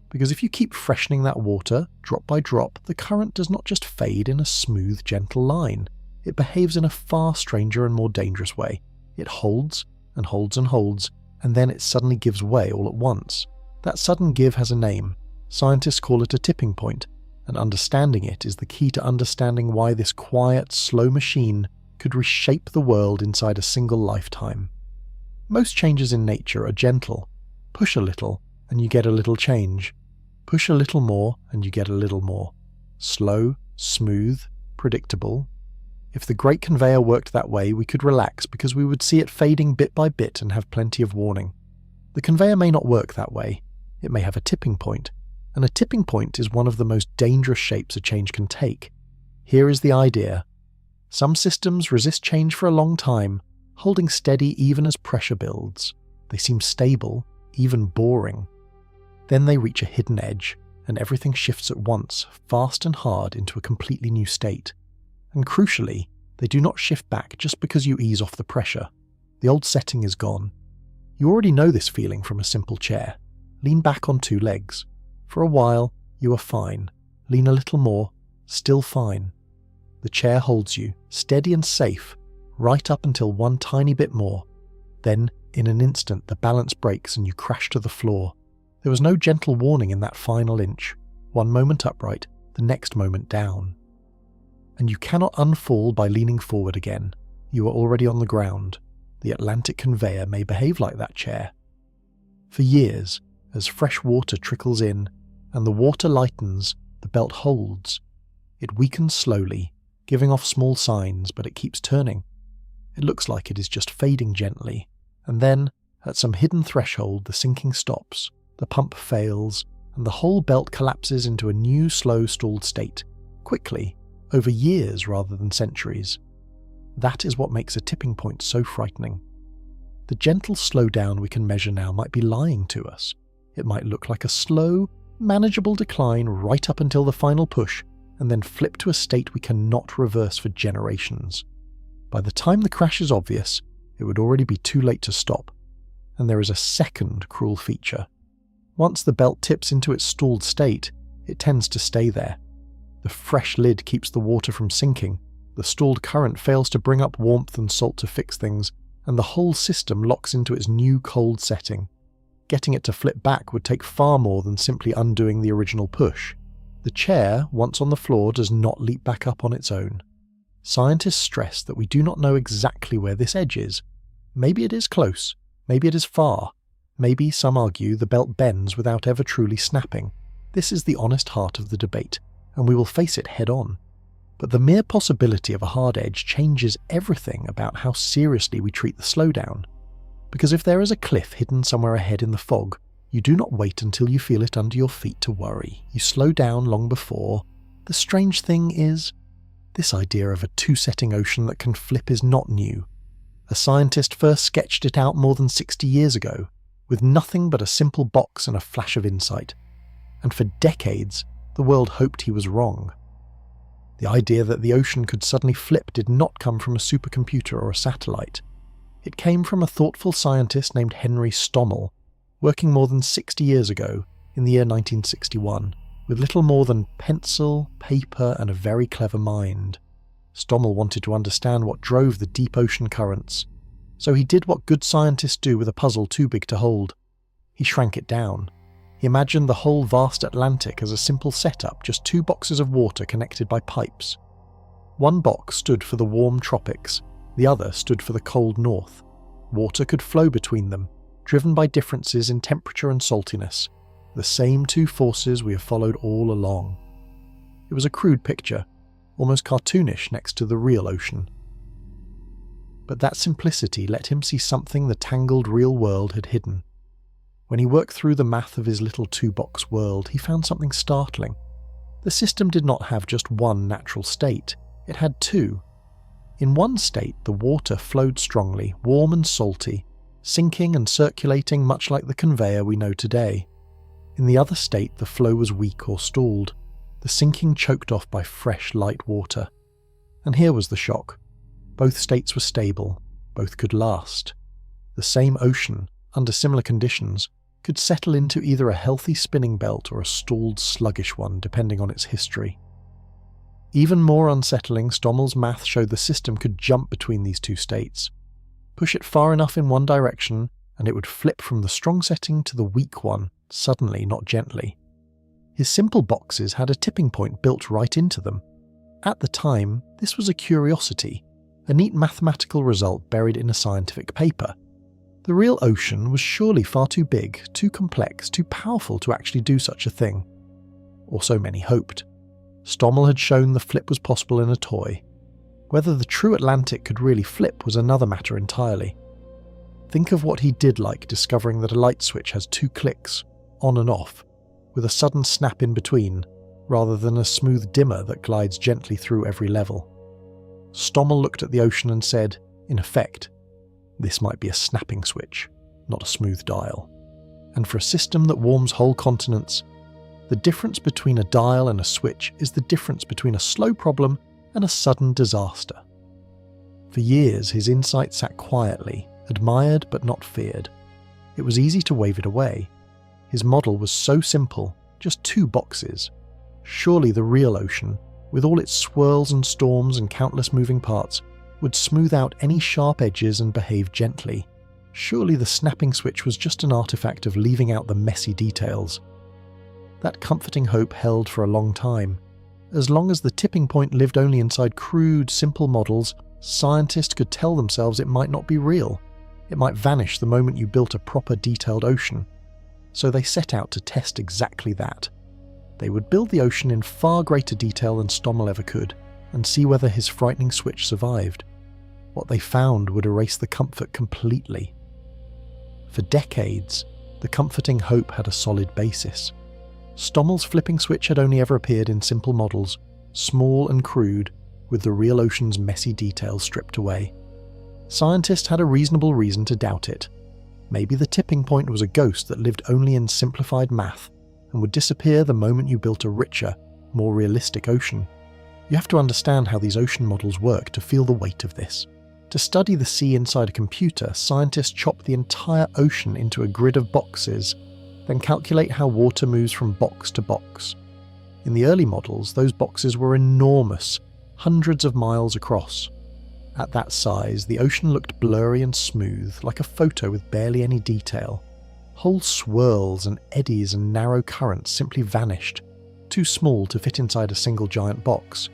Because if you keep freshening that water, drop by drop, the current does not just fade in a smooth, gentle line. It behaves in a far stranger and more dangerous way. It holds, and holds and holds, and then it suddenly gives way all at once. That sudden give has a name. Scientists call it a tipping point, and understanding it is the key to understanding why this quiet, slow machine could reshape the world inside a single lifetime. Most changes in nature are gentle. Push a little, and you get a little change. Push a little more, and you get a little more. Slow, smooth, predictable. If the great conveyor worked that way, we could relax because we would see it fading bit by bit and have plenty of warning. The conveyor may not work that way. It may have a tipping point, and a tipping point is one of the most dangerous shapes a change can take. Here is the idea. Some systems resist change for a long time, holding steady even as pressure builds. They seem stable, even boring. Then they reach a hidden edge, and everything shifts at once, fast and hard, into a completely new state. And crucially, they do not shift back just because you ease off the pressure. The old setting is gone. You already know this feeling from a simple chair. Lean back on two legs. For a while, you are fine. Lean a little more, still fine. The chair holds you, steady and safe, right up until one tiny bit more. Then, in an instant, the balance breaks and you crash to the floor. There was no gentle warning in that final inch. One moment upright, the next moment down. And you cannot unfall by leaning forward again. You are already on the ground. The Atlantic conveyor may behave like that chair. For years, as fresh water trickles in, and the water lightens, the belt holds. It weakens slowly, giving off small signs, but it keeps turning. It looks like it is just fading gently, and then, at some hidden threshold, the sinking stops, the pump fails, and the whole belt collapses into a new, slow, stalled state, quickly, over years rather than centuries. That is what makes a tipping point so frightening. The gentle slowdown we can measure now might be lying to us. It might look like a slow, manageable decline right up until the final push, and then flip to a state we cannot reverse for generations. By the time the crash is obvious, it would already be too late to stop. And there is a second cruel feature. Once the belt tips into its stalled state, it tends to stay there. The fresh lid keeps the water from sinking, the stalled current fails to bring up warmth and salt to fix things, and the whole system locks into its new cold setting. Getting it to flip back would take far more than simply undoing the original push. The chair, once on the floor, does not leap back up on its own. Scientists stress that we do not know exactly where this edge is. Maybe it is close, maybe it is far. Maybe, some argue, the belt bends without ever truly snapping. This is the honest heart of the debate, and we will face it head on. But the mere possibility of a hard edge changes everything about how seriously we treat the slowdown. Because if there is a cliff hidden somewhere ahead in the fog, you do not wait until you feel it under your feet to worry. You slow down long before. The strange thing is, this idea of a two-setting ocean that can flip is not new. A scientist first sketched it out more than 60 years ago, with nothing but a simple box and a flash of insight. And for decades, the world hoped he was wrong. The idea that the ocean could suddenly flip did not come from a supercomputer or a satellite. It came from a thoughtful scientist named Henry Stommel, working more than 60 years ago, in the year 1961, with little more than pencil, paper, and a very clever mind. Stommel wanted to understand what drove the deep ocean currents, so he did what good scientists do with a puzzle too big to hold. He shrank it down. He imagined the whole vast Atlantic as a simple setup, just two boxes of water connected by pipes. One box stood for the warm tropics, the other stood for the cold north. Water could flow between them, driven by differences in temperature and saltiness, the same two forces we have followed all along. It was a crude picture, almost cartoonish next to the real ocean. But that simplicity let him see something the tangled real world had hidden. When he worked through the math of his little two-box world, he found something startling. The system did not have just one natural state, it had two. In one state, the water flowed strongly, warm and salty, sinking and circulating much like the conveyor we know today. In the other state, the flow was weak or stalled, the sinking choked off by fresh, light water. And here was the shock. Both states were stable, both could last. The same ocean, under similar conditions, could settle into either a healthy spinning belt or a stalled, sluggish one, depending on its history. Even more unsettling, Stommel's math showed the system could jump between these two states. Push it far enough in one direction, and it would flip from the strong setting to the weak one, suddenly, not gently. His simple boxes had a tipping point built right into them. At the time, this was a curiosity, a neat mathematical result buried in a scientific paper. The real ocean was surely far too big, too complex, too powerful to actually do such a thing. Or so many hoped. Stommel had shown the flip was possible in a toy. Whether the true Atlantic could really flip was another matter entirely. Think of what he did like discovering that a light switch has two clicks, on and off, with a sudden snap in between, rather than a smooth dimmer that glides gently through every level. Stommel looked at the ocean and said, in effect, this might be a snapping switch, not a smooth dial. And for a system that warms whole continents, the difference between a dial and a switch is the difference between a slow problem and a sudden disaster. For years, his insight sat quietly, admired but not feared. It was easy to wave it away. His model was so simple, just two boxes. Surely the real ocean, with all its swirls and storms and countless moving parts, would smooth out any sharp edges and behave gently. Surely the snapping switch was just an artifact of leaving out the messy details. That comforting hope held for a long time. As long as the tipping point lived only inside crude, simple models, scientists could tell themselves it might not be real. It might vanish the moment you built a proper, detailed ocean. So they set out to test exactly that. They would build the ocean in far greater detail than Stommel ever could, and see whether his frightening switch survived. What they found would erase the comfort completely. For decades, the comforting hope had a solid basis. Stommel's flipping switch had only ever appeared in simple models, small and crude, with the real ocean's messy details stripped away. Scientists had a reasonable reason to doubt it. Maybe the tipping point was a ghost that lived only in simplified math and would disappear the moment you built a richer, more realistic ocean. You have to understand how these ocean models work to feel the weight of this. To study the sea inside a computer, scientists chop the entire ocean into a grid of boxes, then calculate how water moves from box to box. In the early models, those boxes were enormous, hundreds of miles across. At that size, the ocean looked blurry and smooth, like a photo with barely any detail. Whole swirls and eddies and narrow currents simply vanished, too small to fit inside a single giant box.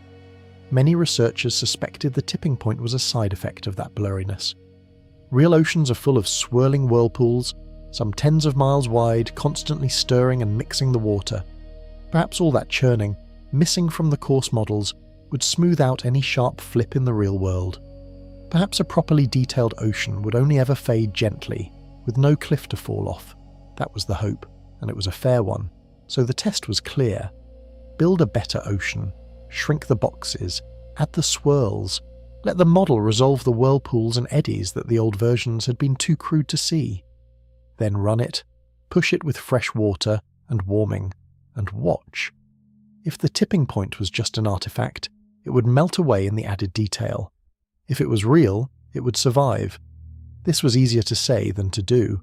Many researchers suspected the tipping point was a side effect of that blurriness. Real oceans are full of swirling whirlpools, some tens of miles wide, constantly stirring and mixing the water. Perhaps all that churning, missing from the coarse models, would smooth out any sharp flip in the real world. Perhaps a properly detailed ocean would only ever fade gently, with no cliff to fall off. That was the hope, and it was a fair one. So the test was clear. Build a better ocean, shrink the boxes, add the swirls, let the model resolve the whirlpools and eddies that the old versions had been too crude to see. Then run it, push it with fresh water and warming, and watch. If the tipping point was just an artifact, it would melt away in the added detail. If it was real, it would survive. This was easier to say than to do.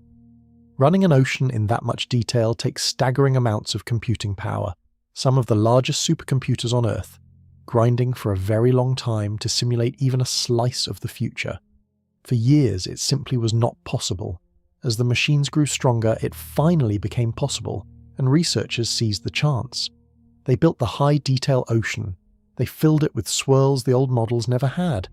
Running an ocean in that much detail takes staggering amounts of computing power, some of the largest supercomputers on Earth, grinding for a very long time to simulate even a slice of the future. For years, it simply was not possible. As the machines grew stronger, it finally became possible, and researchers seized the chance. They built the high-detail ocean. They filled it with swirls the old models never had.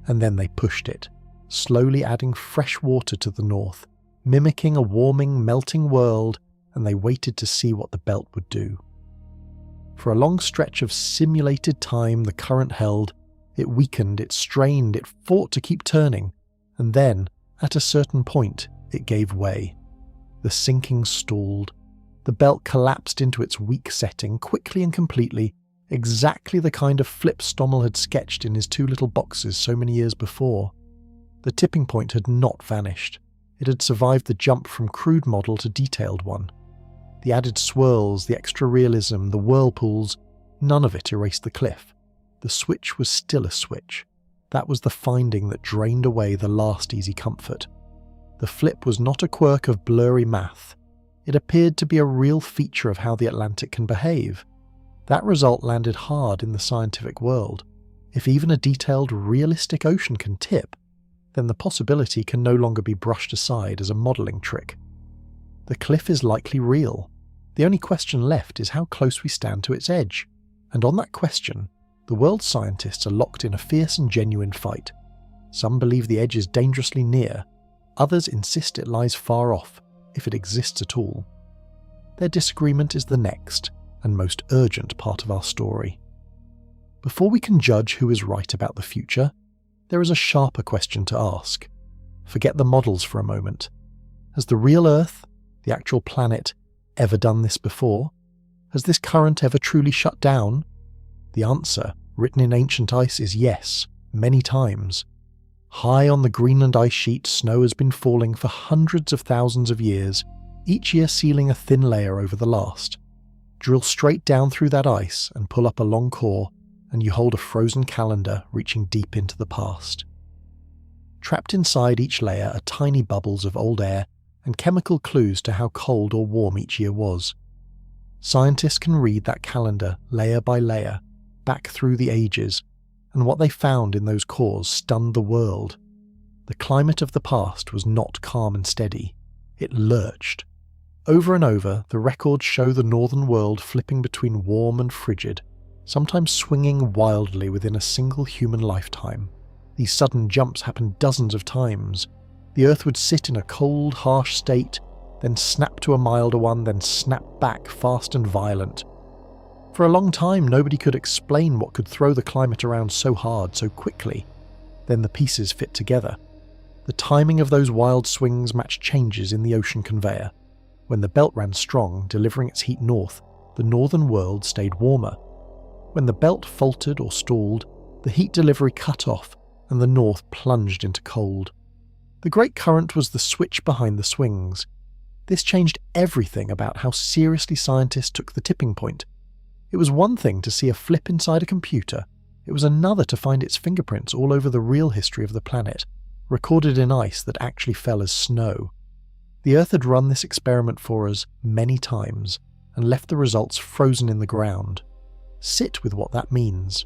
And then they pushed it, slowly adding fresh water to the north, mimicking a warming, melting world, and they waited to see what the belt would do. For a long stretch of simulated time the current held, it weakened, it strained, it fought to keep turning, and then, at a certain point, it gave way. The sinking stalled. The belt collapsed into its weak setting quickly and completely, exactly the kind of flip Stommel had sketched in his two little boxes so many years before. The tipping point had not vanished. It had survived the jump from crude model to detailed one. The added swirls, the extra realism, the whirlpools, none of it erased the cliff. The switch was still a switch. That was the finding that drained away the last easy comfort. The flip was not a quirk of blurry math. It appeared to be a real feature of how the Atlantic can behave. That result landed hard in the scientific world. If even a detailed, realistic ocean can tip, then the possibility can no longer be brushed aside as a modelling trick. The cliff is likely real. The only question left is how close we stand to its edge. And on that question, the world's scientists are locked in a fierce and genuine fight. Some believe the edge is dangerously near. Others insist it lies far off, if it exists at all. Their disagreement is the next and most urgent part of our story. Before we can judge who is right about the future, there is a sharper question to ask. Forget the models for a moment. Has the real Earth, the actual planet, ever done this before? Has this current ever truly shut down? The answer, written in ancient ice, is yes, many times. High on the Greenland ice sheet, snow has been falling for hundreds of thousands of years, each year sealing a thin layer over the last. Drill straight down through that ice and pull up a long core, and you hold a frozen calendar reaching deep into the past. Trapped inside each layer are tiny bubbles of old air and chemical clues to how cold or warm each year was. Scientists can read that calendar layer by layer, back through the ages, and what they found in those cores stunned the world. The climate of the past was not calm and steady. It lurched. Over and over, the records show the northern world flipping between warm and frigid, sometimes swinging wildly within a single human lifetime. These sudden jumps happened dozens of times. The Earth would sit in a cold, harsh state, then snap to a milder one, then snap back fast and violent. For a long time, nobody could explain what could throw the climate around so hard, so quickly. Then the pieces fit together. The timing of those wild swings matched changes in the ocean conveyor. When the belt ran strong, delivering its heat north, the northern world stayed warmer. When the belt faltered or stalled, the heat delivery cut off, and the north plunged into cold. The Great Current was the switch behind the swings. This changed everything about how seriously scientists took the tipping point. It was one thing to see a flip inside a computer. It was another to find its fingerprints all over the real history of the planet, recorded in ice that actually fell as snow. The Earth had run this experiment for us many times and left the results frozen in the ground. Sit with what that means.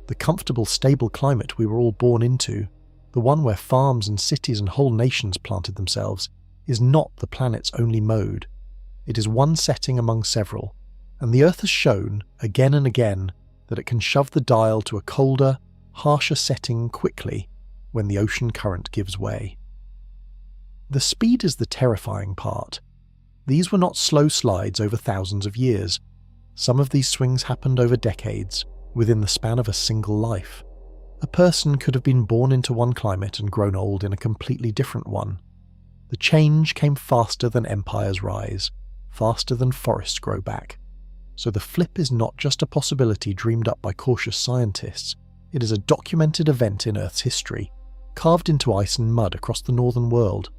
The comfortable, stable climate we were all born into, the one where farms and cities and whole nations planted themselves, is not the planet's only mode. It is one setting among several, and the Earth has shown, again and again, that it can shove the dial to a colder, harsher setting quickly when the ocean current gives way. The speed is the terrifying part. These were not slow slides over thousands of years. Some of these swings happened over decades, within the span of a single life. A person could have been born into one climate and grown old in a completely different one. The change came faster than empires rise, faster than forests grow back. So the flip is not just a possibility dreamed up by cautious scientists, it is a documented event in Earth's history, carved into ice and mud across the northern world.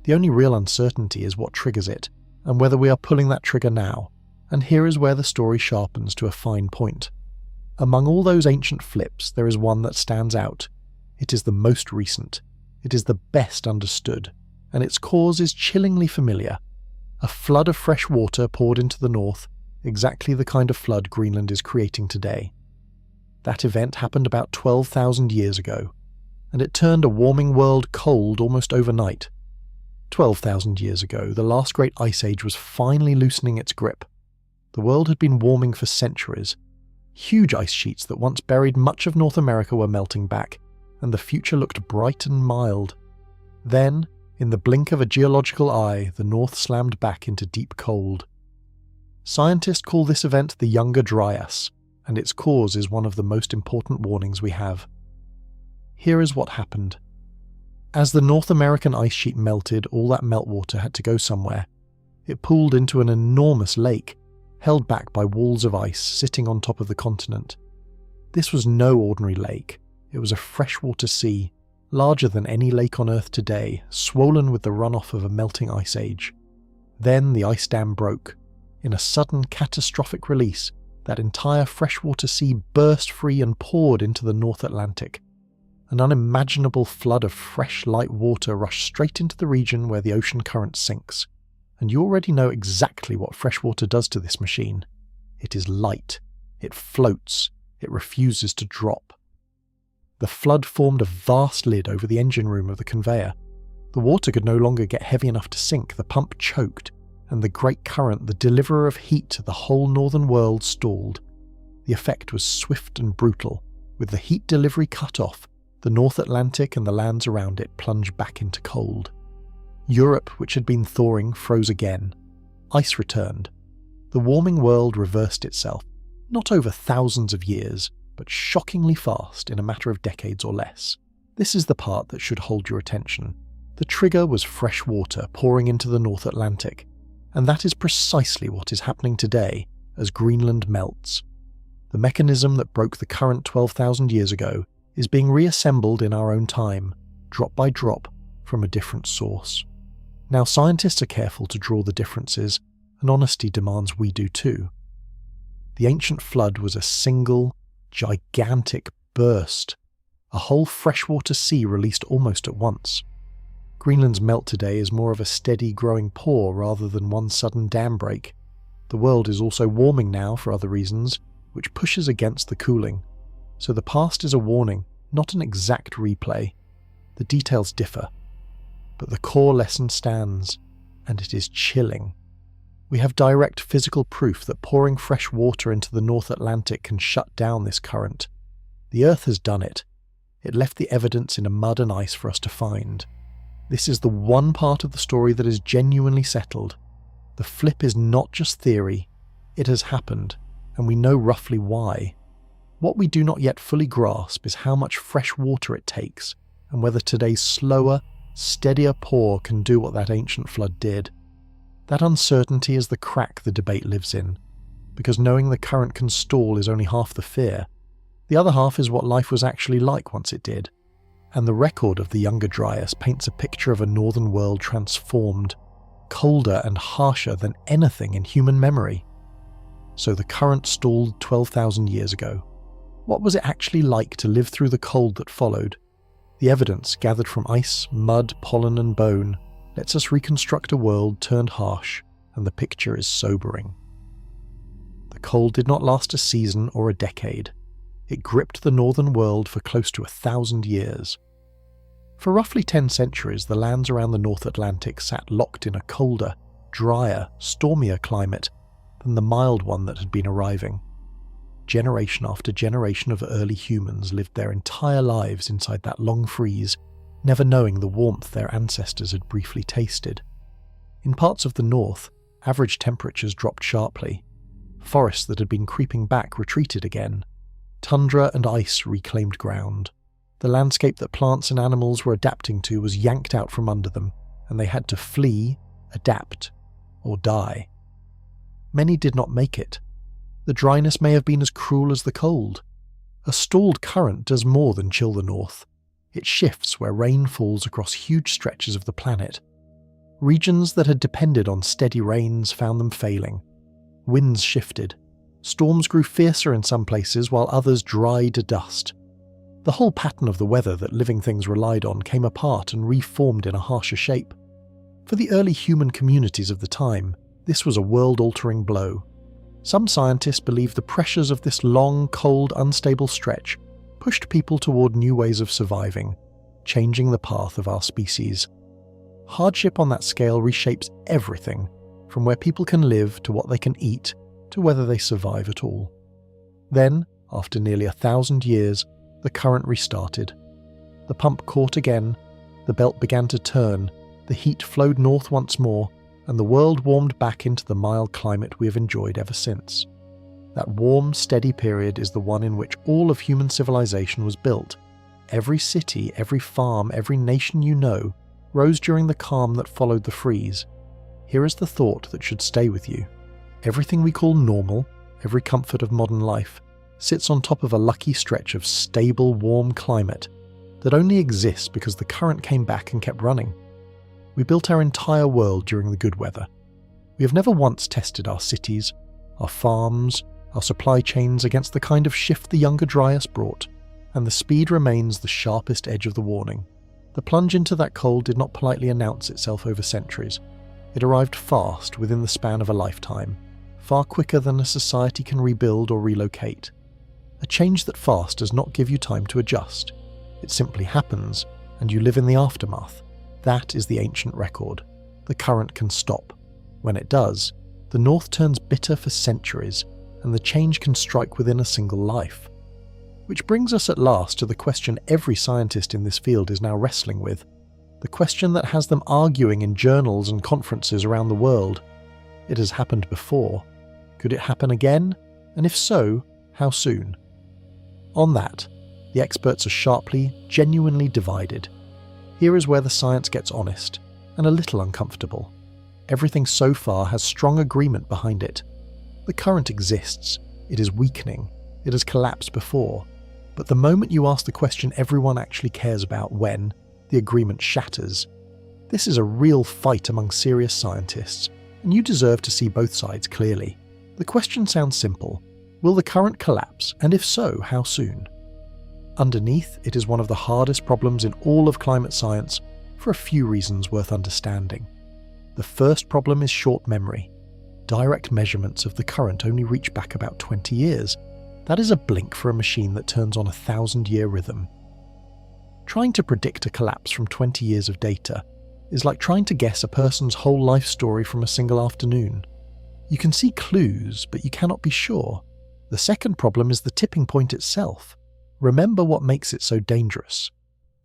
The only real uncertainty is what triggers it, and whether we are pulling that trigger now. And here is where the story sharpens to a fine point. Among all those ancient flips, there is one that stands out. It is the most recent. It is the best understood, and its cause is chillingly familiar. A flood of fresh water poured into the north, exactly the kind of flood Greenland is creating today. That event happened about 12,000 years ago, and it turned a warming world cold almost overnight. 12,000 years ago, the last great ice age was finally loosening its grip. The world had been warming for centuries. Huge ice sheets that once buried much of North America were melting back, and the future looked bright and mild. Then, in the blink of a geological eye, the North slammed back into deep cold. Scientists call this event the Younger Dryas, and its cause is one of the most important warnings we have. Here is what happened. As the North American ice sheet melted, all that meltwater had to go somewhere. It pooled into an enormous lake, held back by walls of ice sitting on top of the continent. This was no ordinary lake. It was a freshwater sea, larger than any lake on Earth today, swollen with the runoff of a melting ice age. Then the ice dam broke. In a sudden catastrophic release, that entire freshwater sea burst free and poured into the North Atlantic. An unimaginable flood of fresh, light water rushed straight into the region where the ocean current sinks. And you already know exactly what freshwater does to this machine. It is light. It floats. It refuses to drop. The flood formed a vast lid over the engine room of the conveyor. The water could no longer get heavy enough to sink, the pump choked, and the great current, the deliverer of heat to the whole northern world, stalled. The effect was swift and brutal. With the heat delivery cut off, the North Atlantic and the lands around it plunged back into cold. Europe, which had been thawing, froze again. Ice returned. The warming world reversed itself, not over thousands of years, but shockingly fast in a matter of decades or less. This is the part that should hold your attention. The trigger was fresh water pouring into the North Atlantic, and that is precisely what is happening today as Greenland melts. The mechanism that broke the current 12,000 years ago is being reassembled in our own time, drop by drop, from a different source. Now, scientists are careful to draw the differences, and honesty demands we do too. The ancient flood was a single, gigantic burst, a whole freshwater sea released almost at once. Greenland's melt today is more of a steady growing pour rather than one sudden dam break. The world is also warming now for other reasons, which pushes against the cooling. So the past is a warning, not an exact replay. The details differ. But the core lesson stands, and it is chilling. We have direct physical proof that pouring fresh water into the North Atlantic can shut down this current. The Earth has done it. It left the evidence in a mud and ice for us to find. This is the one part of the story that is genuinely settled. The flip is not just theory. It has happened, and we know roughly why. What we do not yet fully grasp is how much fresh water it takes, and whether today's slower, steadier pour can do what that ancient flood did. That uncertainty is the crack the debate lives in, because knowing the current can stall is only half the fear. The other half is what life was actually like once it did. And the record of the Younger Dryas paints a picture of a northern world transformed, colder and harsher than anything in human memory. So the current stalled 12,000 years ago. What was it actually like to live through the cold that followed? The evidence gathered from ice, mud, pollen and bone lets us reconstruct a world turned harsh, and the picture is sobering. The cold did not last a season or a decade. It gripped the northern world for close to 1,000 years. For roughly 10 centuries, the lands around the North Atlantic sat locked in a colder, drier, stormier climate than the mild one that had been arriving. Generation after generation of early humans lived their entire lives inside that long freeze, never knowing the warmth their ancestors had briefly tasted. In parts of the north, average temperatures dropped sharply. Forests that had been creeping back retreated again. Tundra and ice reclaimed ground. The landscape that plants and animals were adapting to was yanked out from under them, and they had to flee, adapt, or die. Many did not make it. The dryness may have been as cruel as the cold. A stalled current does more than chill the north. It shifts where rain falls across huge stretches of the planet. Regions that had depended on steady rains found them failing. Winds shifted. Storms grew fiercer in some places while others dried to dust. The whole pattern of the weather that living things relied on came apart and reformed in a harsher shape. For the early human communities of the time, this was a world-altering blow. Some scientists believe the pressures of this long, cold, unstable stretch pushed people toward new ways of surviving, changing the path of our species. Hardship on that scale reshapes everything, from where people can live to what they can eat to whether they survive at all. Then, after nearly 1,000 years, the current restarted. The pump caught again, the belt began to turn, the heat flowed north once more, and the world warmed back into the mild climate we have enjoyed ever since. That warm, steady period is the one in which all of human civilization was built. Every city, every farm, every nation you know rose during the calm that followed the freeze. Here is the thought that should stay with you. Everything we call normal, every comfort of modern life, sits on top of a lucky stretch of stable, warm climate that only exists because the current came back and kept running. We built our entire world during the good weather. We have never once tested our cities, our farms, our supply chains against the kind of shift the younger Dryas brought, and the speed remains the sharpest edge of the warning. The plunge into that cold did not politely announce itself over centuries. It arrived fast within the span of a lifetime, far quicker than a society can rebuild or relocate. A change that fast does not give you time to adjust. It simply happens, and you live in the aftermath. That is the ancient record. The current can stop. When it does, the north turns bitter for centuries, and the change can strike within a single life. Which brings us at last to the question every scientist in this field is now wrestling with. The question that has them arguing in journals and conferences around the world. It has happened before. Could it happen again? And if so, how soon? On that, the experts are sharply, genuinely divided. Here is where the science gets honest, and a little uncomfortable. Everything so far has strong agreement behind it. The current exists, it is weakening, it has collapsed before. But the moment you ask the question everyone actually cares about when, the agreement shatters. This is a real fight among serious scientists, and you deserve to see both sides clearly. The question sounds simple. Will the current collapse, and if so, how soon? Underneath, it is one of the hardest problems in all of climate science for a few reasons worth understanding. The first problem is short memory. Direct measurements of the current only reach back about 20 years. That is a blink for a machine that turns on a 1,000-year rhythm. Trying to predict a collapse from 20 years of data is like trying to guess a person's whole life story from a single afternoon. You can see clues, but you cannot be sure. The second problem is the tipping point itself. Remember what makes it so dangerous.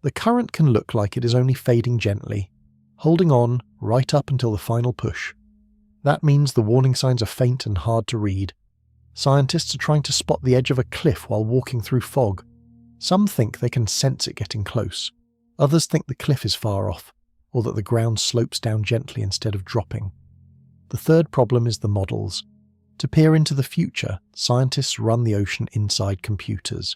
The current can look like it is only fading gently, holding on right up until the final push. That means the warning signs are faint and hard to read. Scientists are trying to spot the edge of a cliff while walking through fog. Some think they can sense it getting close. Others think the cliff is far off, or that the ground slopes down gently instead of dropping. The third problem is the models. To peer into the future, scientists run the ocean inside computers.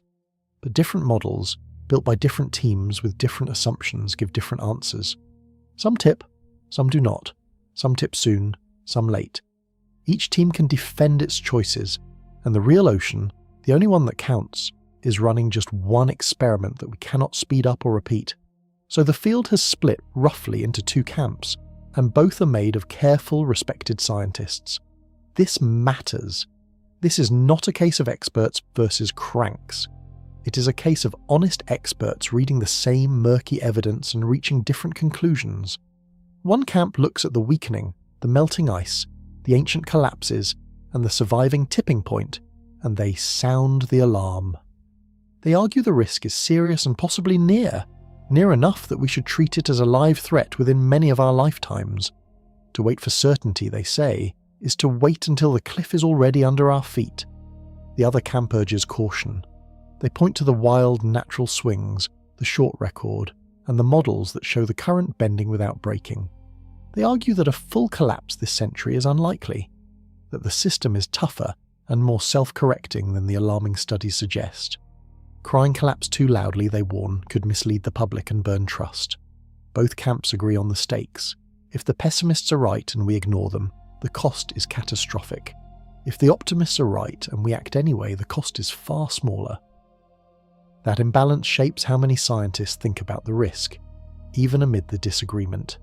But different models, built by different teams with different assumptions, give different answers. Some tip, some do not. Some tip soon, some late. Each team can defend its choices, and the real ocean, the only one that counts, is running just one experiment that we cannot speed up or repeat. So the field has split roughly into two camps, and both are made of careful, respected scientists. This matters. This is not a case of experts versus cranks. It is a case of honest experts reading the same murky evidence and reaching different conclusions. One camp looks at the weakening, the melting ice, the ancient collapses, and the surviving tipping point, and they sound the alarm. They argue the risk is serious and possibly near enough that we should treat it as a live threat within many of our lifetimes. To wait for certainty, they say, is to wait until the cliff is already under our feet. The other camp urges caution. They point to the wild natural swings, the short record, and the models that show the current bending without breaking. They argue that a full collapse this century is unlikely, that the system is tougher and more self-correcting than the alarming studies suggest. Crying collapse too loudly, they warn, could mislead the public and burn trust. Both camps agree on the stakes. If the pessimists are right and we ignore them, the cost is catastrophic. If the optimists are right and we act anyway, the cost is far smaller. That imbalance shapes how many scientists think about the risk, even amid the disagreement.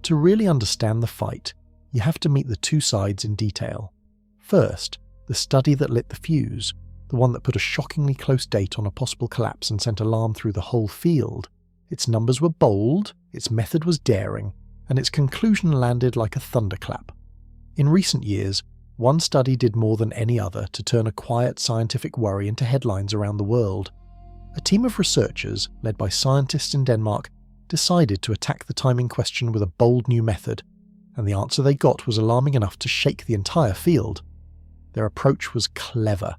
To really understand the fight, you have to meet the two sides in detail. First, the study that lit the fuse, the one that put a shockingly close date on a possible collapse and sent alarm through the whole field. Its numbers were bold, its method was daring, and its conclusion landed like a thunderclap. In recent years, one study did more than any other to turn a quiet scientific worry into headlines around the world. A team of researchers, led by scientists in Denmark, decided to attack the timing question with a bold new method, and the answer they got was alarming enough to shake the entire field. Their approach was clever.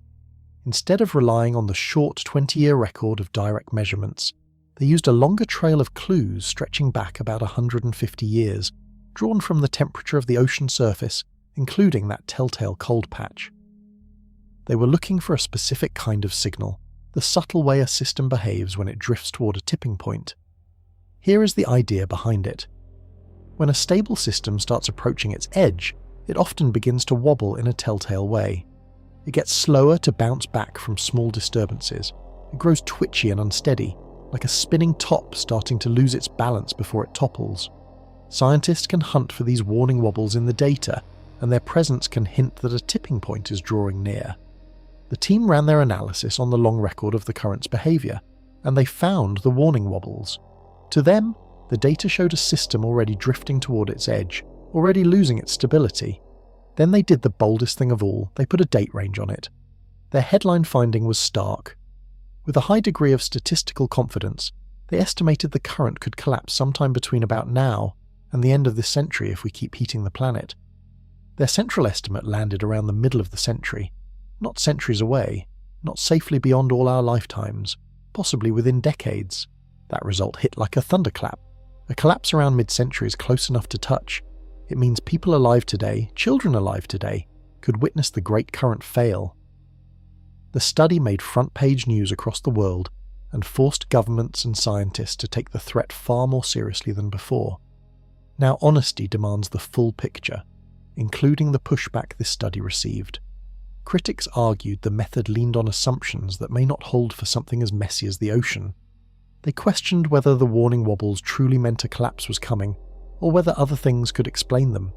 Instead of relying on the short 20-year record of direct measurements, they used a longer trail of clues stretching back about 150 years, drawn from the temperature of the ocean surface, including that telltale cold patch. They were looking for a specific kind of signal, the subtle way a system behaves when it drifts toward a tipping point. Here is the idea behind it. When a stable system starts approaching its edge, it often begins to wobble in a telltale way. It gets slower to bounce back from small disturbances. It grows twitchy and unsteady, like a spinning top starting to lose its balance before it topples. Scientists can hunt for these warning wobbles in the data, and their presence can hint that a tipping point is drawing near. The team ran their analysis on the long record of the current's behaviour, and they found the warning wobbles. To them, the data showed a system already drifting toward its edge, already losing its stability. Then they did the boldest thing of all, they put a date range on it. Their headline finding was stark. With a high degree of statistical confidence, they estimated the current could collapse sometime between about now and the end of this century if we keep heating the planet. Their central estimate landed around the middle of the century, not centuries away, not safely beyond all our lifetimes, possibly within decades. That result hit like a thunderclap. A collapse around mid-century is close enough to touch. It means people alive today, children alive today, could witness the great current fail. The study made front-page news across the world and forced governments and scientists to take the threat far more seriously than before. Now honesty demands the full picture, including the pushback this study received. Critics argued the method leaned on assumptions that may not hold for something as messy as the ocean. They questioned whether the warning wobbles truly meant a collapse was coming, or whether other things could explain them.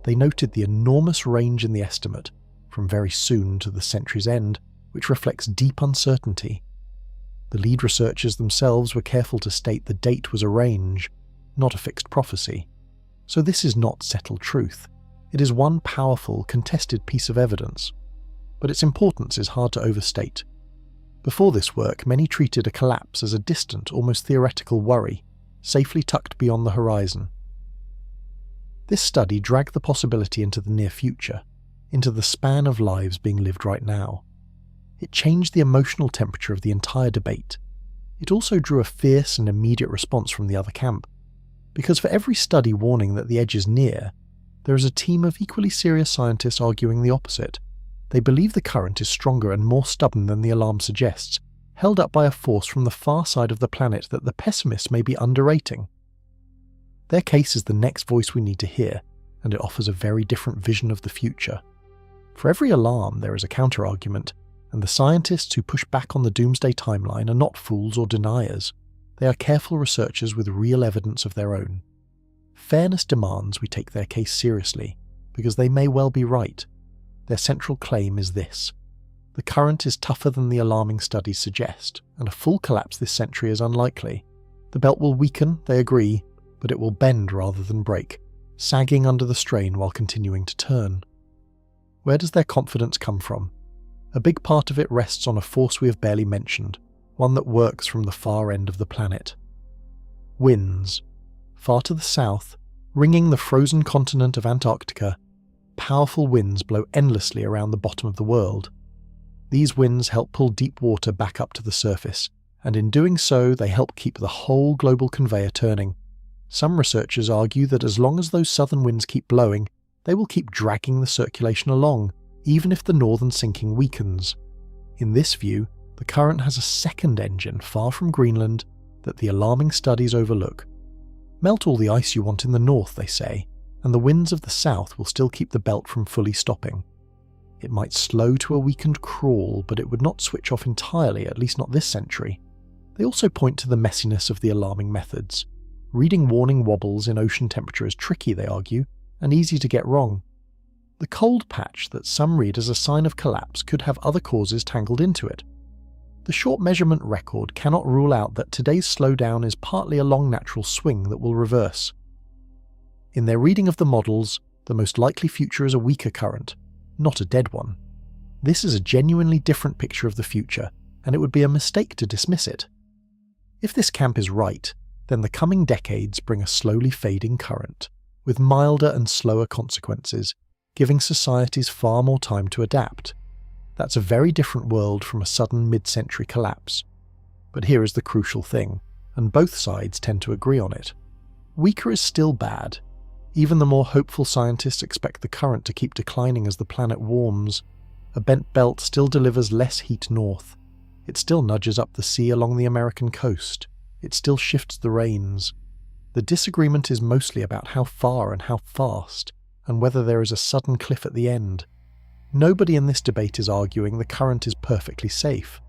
They noted the enormous range in the estimate, from very soon to the century's end, which reflects deep uncertainty. The lead researchers themselves were careful to state the date was a range, not a fixed prophecy. So this is not settled truth. It is one powerful, contested piece of evidence. But its importance is hard to overstate. Before this work, many treated a collapse as a distant, almost theoretical worry, safely tucked beyond the horizon. This study dragged the possibility into the near future, into the span of lives being lived right now. It changed the emotional temperature of the entire debate. It also drew a fierce and immediate response from the other camp, because for every study warning that the edge is near, there is a team of equally serious scientists arguing the opposite. They believe the current is stronger and more stubborn than the alarm suggests, held up by a force from the far side of the planet that the pessimists may be underrating. Their case is the next voice we need to hear, and it offers a very different vision of the future. For every alarm, there is a counter-argument, and the scientists who push back on the doomsday timeline are not fools or deniers. They are careful researchers with real evidence of their own. Fairness demands we take their case seriously, because they may well be right. Their central claim is this: the current is tougher than the alarming studies suggest, and a full collapse this century is unlikely. The belt will weaken, they agree, but it will bend rather than break, sagging under the strain while continuing to turn. Where does their confidence come from? A big part of it rests on a force we have barely mentioned, one that works from the far end of the planet. Winds. Far to the south, ringing the frozen continent of Antarctica, powerful winds blow endlessly around the bottom of the world. These winds help pull deep water back up to the surface, and in doing so they help keep the whole global conveyor turning. Some researchers argue that as long as those southern winds keep blowing, they will keep dragging the circulation along, even if the northern sinking weakens. In this view, the current has a second engine far from Greenland that the alarming studies overlook. Melt all the ice you want in the north, they say, and the winds of the south will still keep the belt from fully stopping. It might slow to a weakened crawl, but it would not switch off entirely, at least not this century. They also point to the messiness of the alarming methods. Reading warning wobbles in ocean temperature is tricky, they argue, and easy to get wrong. The cold patch that some read as a sign of collapse could have other causes tangled into it. The short measurement record cannot rule out that today's slowdown is partly a long natural swing that will reverse. In their reading of the models, the most likely future is a weaker current, not a dead one. This is a genuinely different picture of the future, and it would be a mistake to dismiss it. If this camp is right, then the coming decades bring a slowly fading current, with milder and slower consequences, giving societies far more time to adapt. That's a very different world from a sudden mid-century collapse. But here is the crucial thing, and both sides tend to agree on it. Weaker is still bad. Even the more hopeful scientists expect the current to keep declining as the planet warms. A bent belt still delivers less heat north. It still nudges up the sea along the American coast. It still shifts the rains. The disagreement is mostly about how far and how fast, and whether there is a sudden cliff at the end. Nobody in this debate is arguing the current is perfectly safe.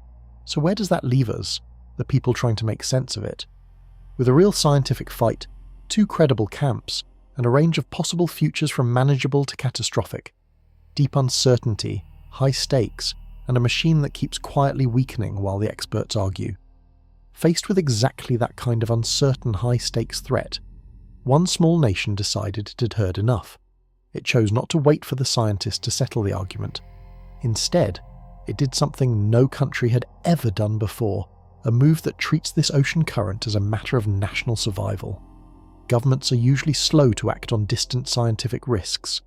So where does that leave us, the people trying to make sense of it? With a real scientific fight, two credible camps, and a range of possible futures from manageable to catastrophic. Deep uncertainty, high stakes, and a machine that keeps quietly weakening while the experts argue. Faced with exactly that kind of uncertain high-stakes threat, one small nation decided it had heard enough. It chose not to wait for the scientists to settle the argument. Instead, it did something no country had ever done before, a move that treats this ocean current as a matter of national survival. Governments are usually slow to act on distant scientific risks.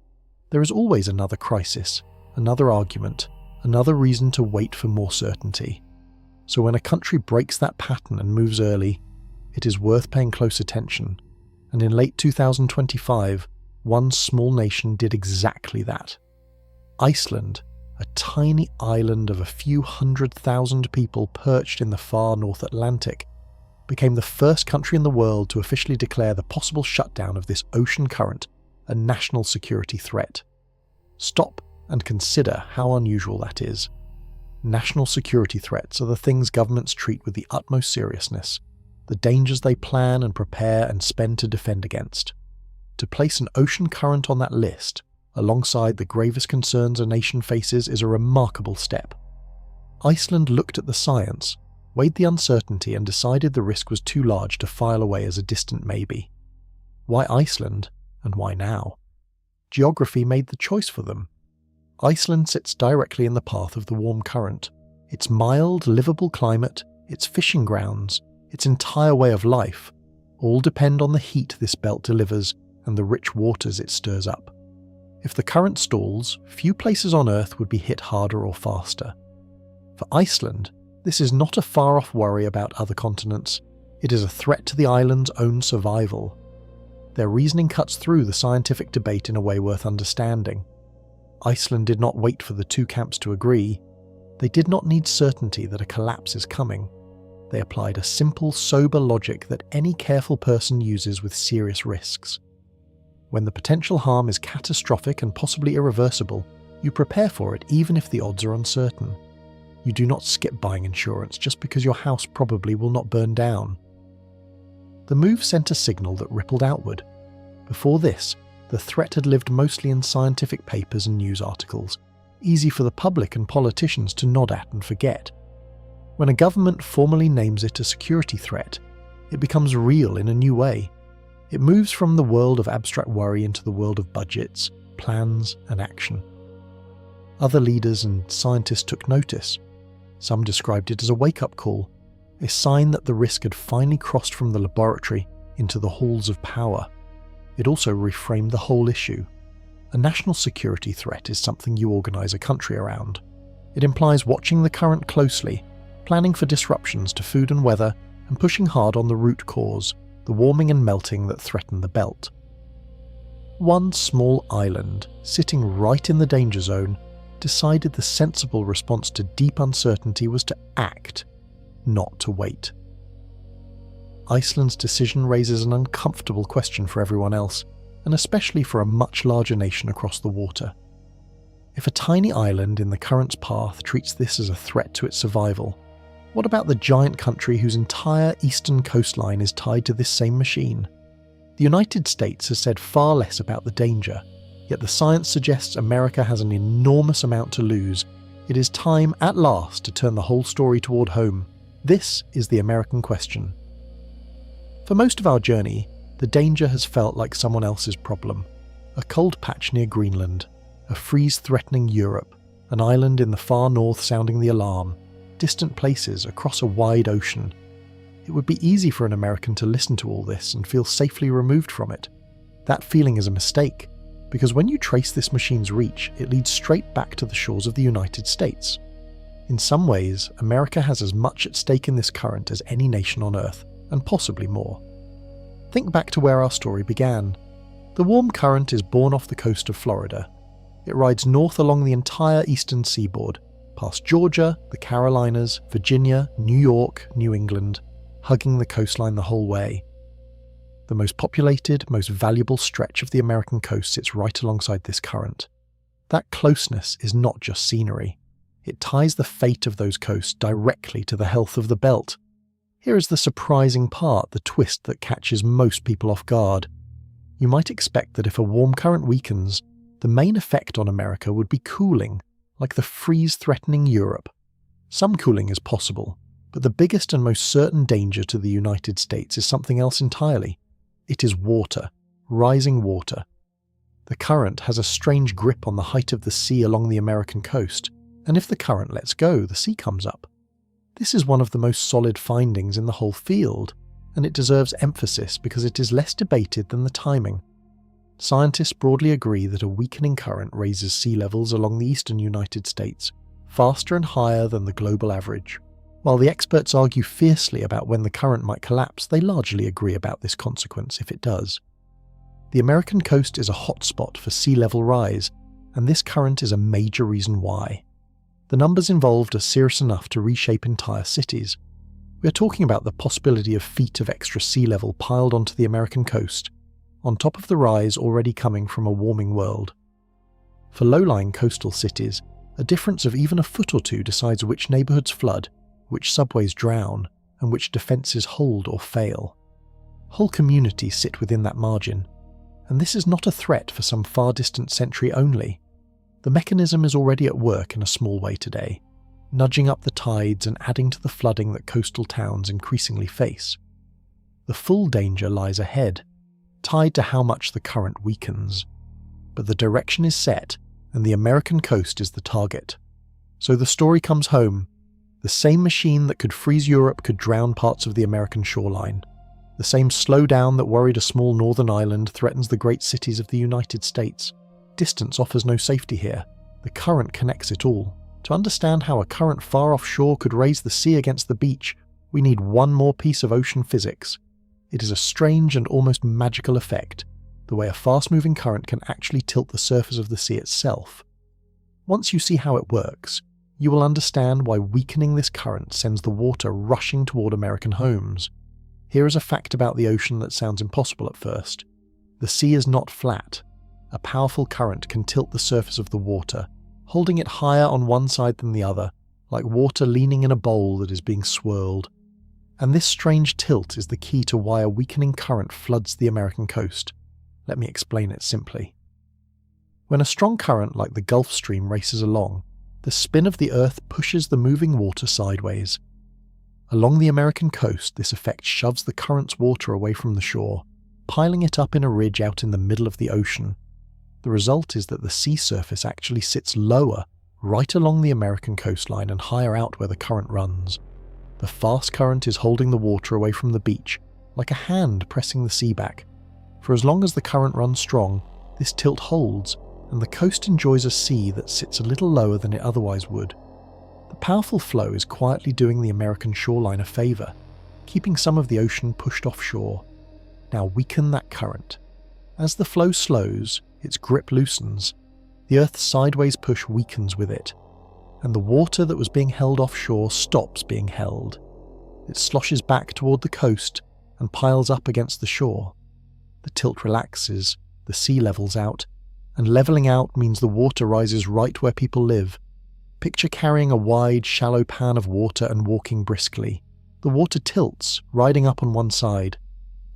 There is always another crisis, another argument, another reason to wait for more certainty. So when a country breaks that pattern and moves early, it is worth paying close attention. And in late 2025, one small nation did exactly that. Iceland, a tiny island of a few 100,000 people perched in the far North Atlantic, became the first country in the world to officially declare the possible shutdown of this ocean current a national security threat. Stop and consider how unusual that is. National security threats are the things governments treat with the utmost seriousness, the dangers they plan and prepare and spend to defend against. To place an ocean current on that list, alongside the gravest concerns a nation faces, is a remarkable step. Iceland looked at the science, weighed the uncertainty, and decided the risk was too large to file away as a distant maybe. Why Iceland, and why now? Geography made the choice for them. Iceland sits directly in the path of the warm current. Its mild, livable climate, its fishing grounds, its entire way of life, all depend on the heat this belt delivers and the rich waters it stirs up. If the current stalls, few places on Earth would be hit harder or faster. For Iceland, this is not a far-off worry about other continents. It is a threat to the island's own survival. Their reasoning cuts through the scientific debate in a way worth understanding. Iceland did not wait for the two camps to agree. They did not need certainty that a collapse is coming. They applied a simple, sober logic that any careful person uses with serious risks. When the potential harm is catastrophic and possibly irreversible, you prepare for it even if the odds are uncertain. You do not skip buying insurance just because your house probably will not burn down. The move sent a signal that rippled outward. Before this, the threat had lived mostly in scientific papers and news articles, easy for the public and politicians to nod at and forget. When a government formally names it a security threat, it becomes real in a new way. It moves from the world of abstract worry into the world of budgets, plans, and action. Other leaders and scientists took notice. Some described it as a wake-up call, a sign that the risk had finally crossed from the laboratory into the halls of power. It also reframed the whole issue. A national security threat is something you organise a country around. It implies watching the current closely, planning for disruptions to food and weather, and pushing hard on the root cause, the warming and melting that threaten the belt. One small island, sitting right in the danger zone, decided the sensible response to deep uncertainty was to act, not to wait. Iceland's decision raises an uncomfortable question for everyone else, and especially for a much larger nation across the water. If a tiny island in the current's path treats this as a threat to its survival, what about the giant country whose entire eastern coastline is tied to this same machine? The United States has said far less about the danger, yet the science suggests America has an enormous amount to lose. It is time, at last, to turn the whole story toward home. This is the American question. For most of our journey, the danger has felt like someone else's problem. A cold patch near Greenland, a freeze-threatening Europe, an island in the far north sounding the alarm, distant places across a wide ocean. It would be easy for an American to listen to all this and feel safely removed from it. That feeling is a mistake, because when you trace this machine's reach, it leads straight back to the shores of the United States. In some ways, America has as much at stake in this current as any nation on Earth, and possibly more. Think back to where our story began. The warm current is born off the coast of Florida. It rides north along the entire eastern seaboard, past Georgia, the Carolinas, Virginia, New York, New England, hugging the coastline the whole way. The most populated, most valuable stretch of the American coast sits right alongside this current. That closeness is not just scenery. It ties the fate of those coasts directly to the health of the belt. Here is the surprising part, the twist that catches most people off guard. You might expect that if a warm current weakens, the main effect on America would be cooling, like the freeze-threatening Europe. Some cooling is possible, but the biggest and most certain danger to the United States is something else entirely. It is water, rising water. The current has a strange grip on the height of the sea along the American coast, and if the current lets go, the sea comes up. This is one of the most solid findings in the whole field, and it deserves emphasis because it is less debated than the timing. Scientists broadly agree that a weakening current raises sea levels along the eastern United States, faster and higher than the global average. While the experts argue fiercely about when the current might collapse, they largely agree about this consequence if it does. The American coast is a hotspot for sea level rise, and this current is a major reason why. The numbers involved are serious enough to reshape entire cities. We are talking about the possibility of feet of extra sea level piled onto the American coast, on top of the rise already coming from a warming world. For low-lying coastal cities, a difference of even a foot or two decides which neighbourhoods flood, which subways drown, and which defences hold or fail. Whole communities sit within that margin, and this is not a threat for some far-distant century only. The mechanism is already at work in a small way today, nudging up the tides and adding to the flooding that coastal towns increasingly face. The full danger lies ahead, tied to how much the current weakens. But the direction is set, and the American coast is the target. So the story comes home. The same machine that could freeze Europe could drown parts of the American shoreline. The same slowdown that worried a small northern island threatens the great cities of the United States. Distance offers no safety here. The current connects it all. To understand how a current far offshore could raise the sea against the beach, we need one more piece of ocean physics. It is a strange and almost magical effect, the way a fast-moving current can actually tilt the surface of the sea itself. Once you see how it works, you will understand why weakening this current sends the water rushing toward American homes. Here is a fact about the ocean that sounds impossible at first. The sea is not flat. A powerful current can tilt the surface of the water, holding it higher on one side than the other, like water leaning in a bowl that is being swirled. And this strange tilt is the key to why a weakening current floods the American coast. Let me explain it simply. When a strong current like the Gulf Stream races along, the spin of the Earth pushes the moving water sideways. Along the American coast, this effect shoves the current's water away from the shore, piling it up in a ridge out in the middle of the ocean. The result is that the sea surface actually sits lower, right along the American coastline and higher out where the current runs. The fast current is holding the water away from the beach, like a hand pressing the sea back. For as long as the current runs strong, this tilt holds, and the coast enjoys a sea that sits a little lower than it otherwise would. The powerful flow is quietly doing the American shoreline a favour, keeping some of the ocean pushed offshore. Now weaken that current. As the flow slows, its grip loosens, the Earth's sideways push weakens with it, and the water that was being held offshore stops being held. It sloshes back toward the coast and piles up against the shore. The tilt relaxes, the sea levels out, and levelling out means the water rises right where people live. Picture carrying a wide, shallow pan of water and walking briskly. The water tilts, riding up on one side.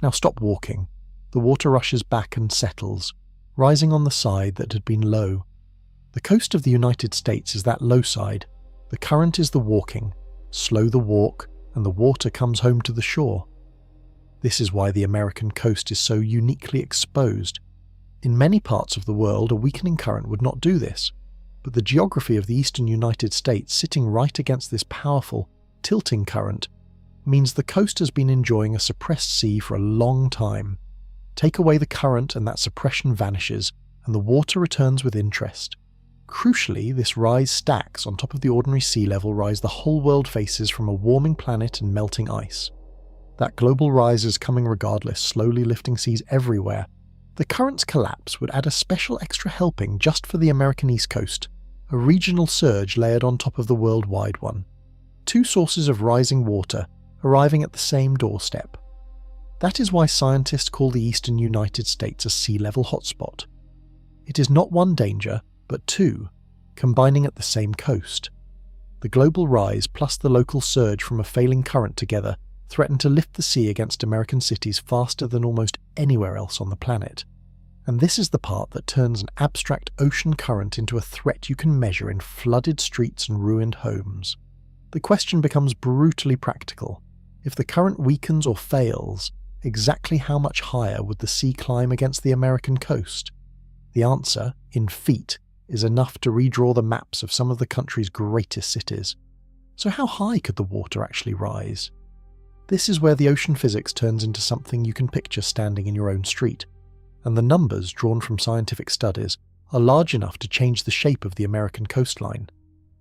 Now stop walking. The water rushes back and settles, rising on the side that had been low. The coast of the United States is that low side. The current is the walking. Slow the walk, and the water comes home to the shore. This is why the American coast is so uniquely exposed. In many parts of the world, a weakening current would not do this, but the geography of the eastern United States sitting right against this powerful, tilting current means the coast has been enjoying a suppressed sea for a long time. Take away the current and that suppression vanishes, and the water returns with interest. Crucially, this rise stacks on top of the ordinary sea level rise the whole world faces from a warming planet and melting ice. That global rise is coming regardless, slowly lifting seas everywhere. The current's collapse would add a special extra helping just for the American East Coast, a regional surge layered on top of the worldwide one. Two sources of rising water arriving at the same doorstep. That is why scientists call the eastern United States a sea level hotspot. It is not one danger, but two, combining at the same coast. The global rise plus the local surge from a failing current together threaten to lift the sea against American cities faster than almost anywhere else on the planet. And this is the part that turns an abstract ocean current into a threat you can measure in flooded streets and ruined homes. The question becomes brutally practical. If the current weakens or fails, exactly how much higher would the sea climb against the American coast? The answer, in feet, is enough to redraw the maps of some of the country's greatest cities. So how high could the water actually rise? This is where the ocean physics turns into something you can picture standing in your own street, and the numbers drawn from scientific studies are large enough to change the shape of the American coastline.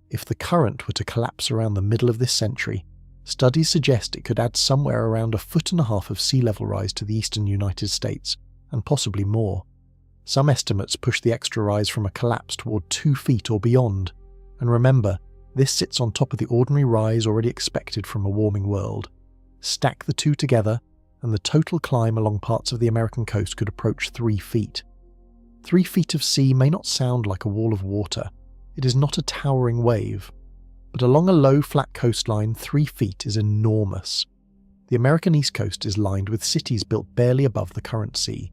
If the current were to collapse around the middle of this century, studies suggest it could add somewhere around 1.5 feet of sea level rise to the eastern United States, and possibly more. Some estimates push the extra rise from a collapse toward 2 feet or beyond, and remember, this sits on top of the ordinary rise already expected from a warming world. Stack the two together, and the total climb along parts of the American coast could approach 3 feet. 3 feet of sea may not sound like a wall of water. It is not a towering wave. But along a low, flat coastline, 3 feet is enormous. The American East Coast is lined with cities built barely above the current sea.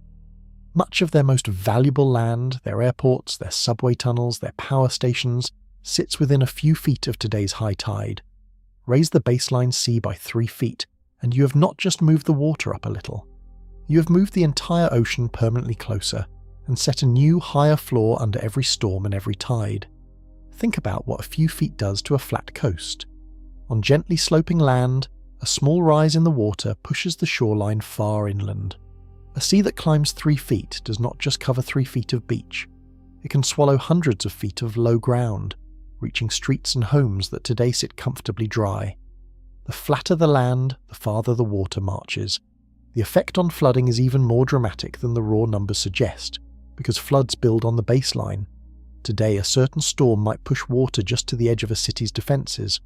Much of their most valuable land, their airports, their subway tunnels, their power stations, sits within a few feet of today's high tide. Raise the baseline sea by 3 feet, and you have not just moved the water up a little. You have moved the entire ocean permanently closer, and set a new, higher floor under every storm and every tide. Think about what a few feet does to a flat coast. On gently sloping land, a small rise in the water pushes the shoreline far inland. A sea that climbs 3 feet does not just cover 3 feet of beach. It can swallow hundreds of feet of low ground, reaching streets and homes that today sit comfortably dry. The flatter the land, the farther the water marches. The effect on flooding is even more dramatic than the raw numbers suggest, because floods build on the baseline. Today, a certain storm might push water just to the edge of a city's defences.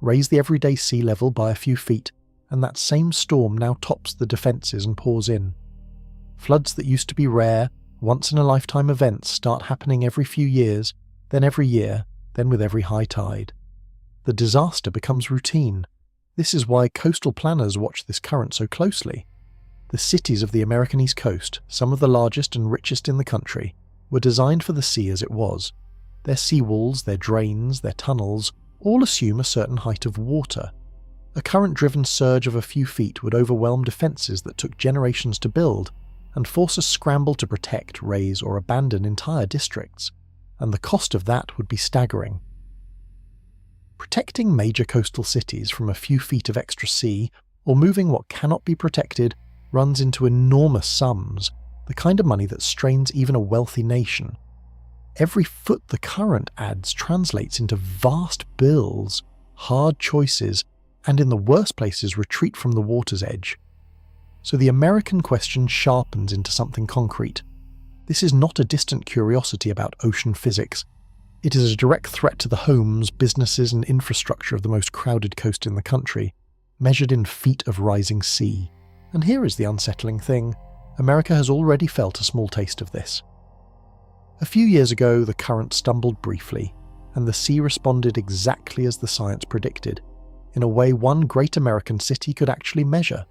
Raise the everyday sea level by a few feet, and that same storm now tops the defences and pours in. Floods that used to be rare, once-in-a-lifetime events start happening every few years, then every year, then with every high tide. The disaster becomes routine. This is why coastal planners watch this current so closely. The cities of the American East Coast, some of the largest and richest in the country, were designed for the sea as it was. Their seawalls, their drains, their tunnels all assume a certain height of water. A current-driven surge of a few feet would overwhelm defences that took generations to build, and force a scramble to protect, raise or abandon entire districts, and the cost of that would be staggering. Protecting major coastal cities from a few feet of extra sea, or moving what cannot be protected, runs into enormous sums, the kind of money that strains even a wealthy nation. Every foot the current adds translates into vast bills, hard choices, and in the worst places retreat from the water's edge. So the American question sharpens into something concrete. This is not a distant curiosity about ocean physics. It is a direct threat to the homes, businesses, and infrastructure of the most crowded coast in the country, measured in feet of rising sea. And here is the unsettling thing. America has already felt a small taste of this. A few years ago, the current stumbled briefly, and the sea responded exactly as the science predicted, in a way one great American city could actually measure.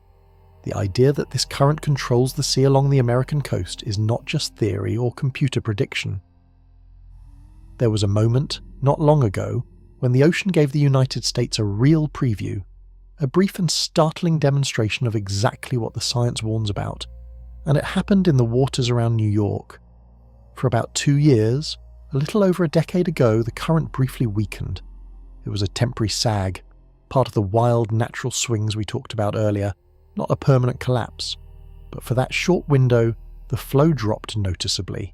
The idea that this current controls the sea along the American coast is not just theory or computer prediction. There was a moment, not long ago, when the ocean gave the United States a real preview, a brief and startling demonstration of exactly what the science warns about, and it happened in the waters around New York. For about 2 years, a little over a decade ago, the current briefly weakened. It was a temporary sag, part of the wild natural swings we talked about earlier, not a permanent collapse. But for that short window, the flow dropped noticeably,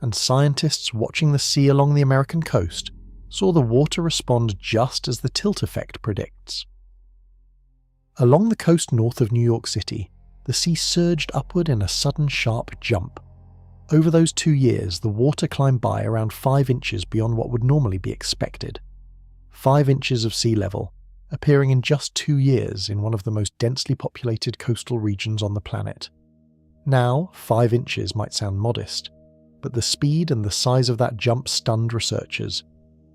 and scientists watching the sea along the American coast saw the water respond just as the tilt effect predicts. Along the coast north of New York City, the sea surged upward in a sudden sharp jump. Over those 2 years, the water climbed by around 5 inches beyond what would normally be expected. 5 inches of sea level, appearing in just 2 years in one of the most densely populated coastal regions on the planet. Now, 5 inches might sound modest, but the speed and the size of that jump stunned researchers.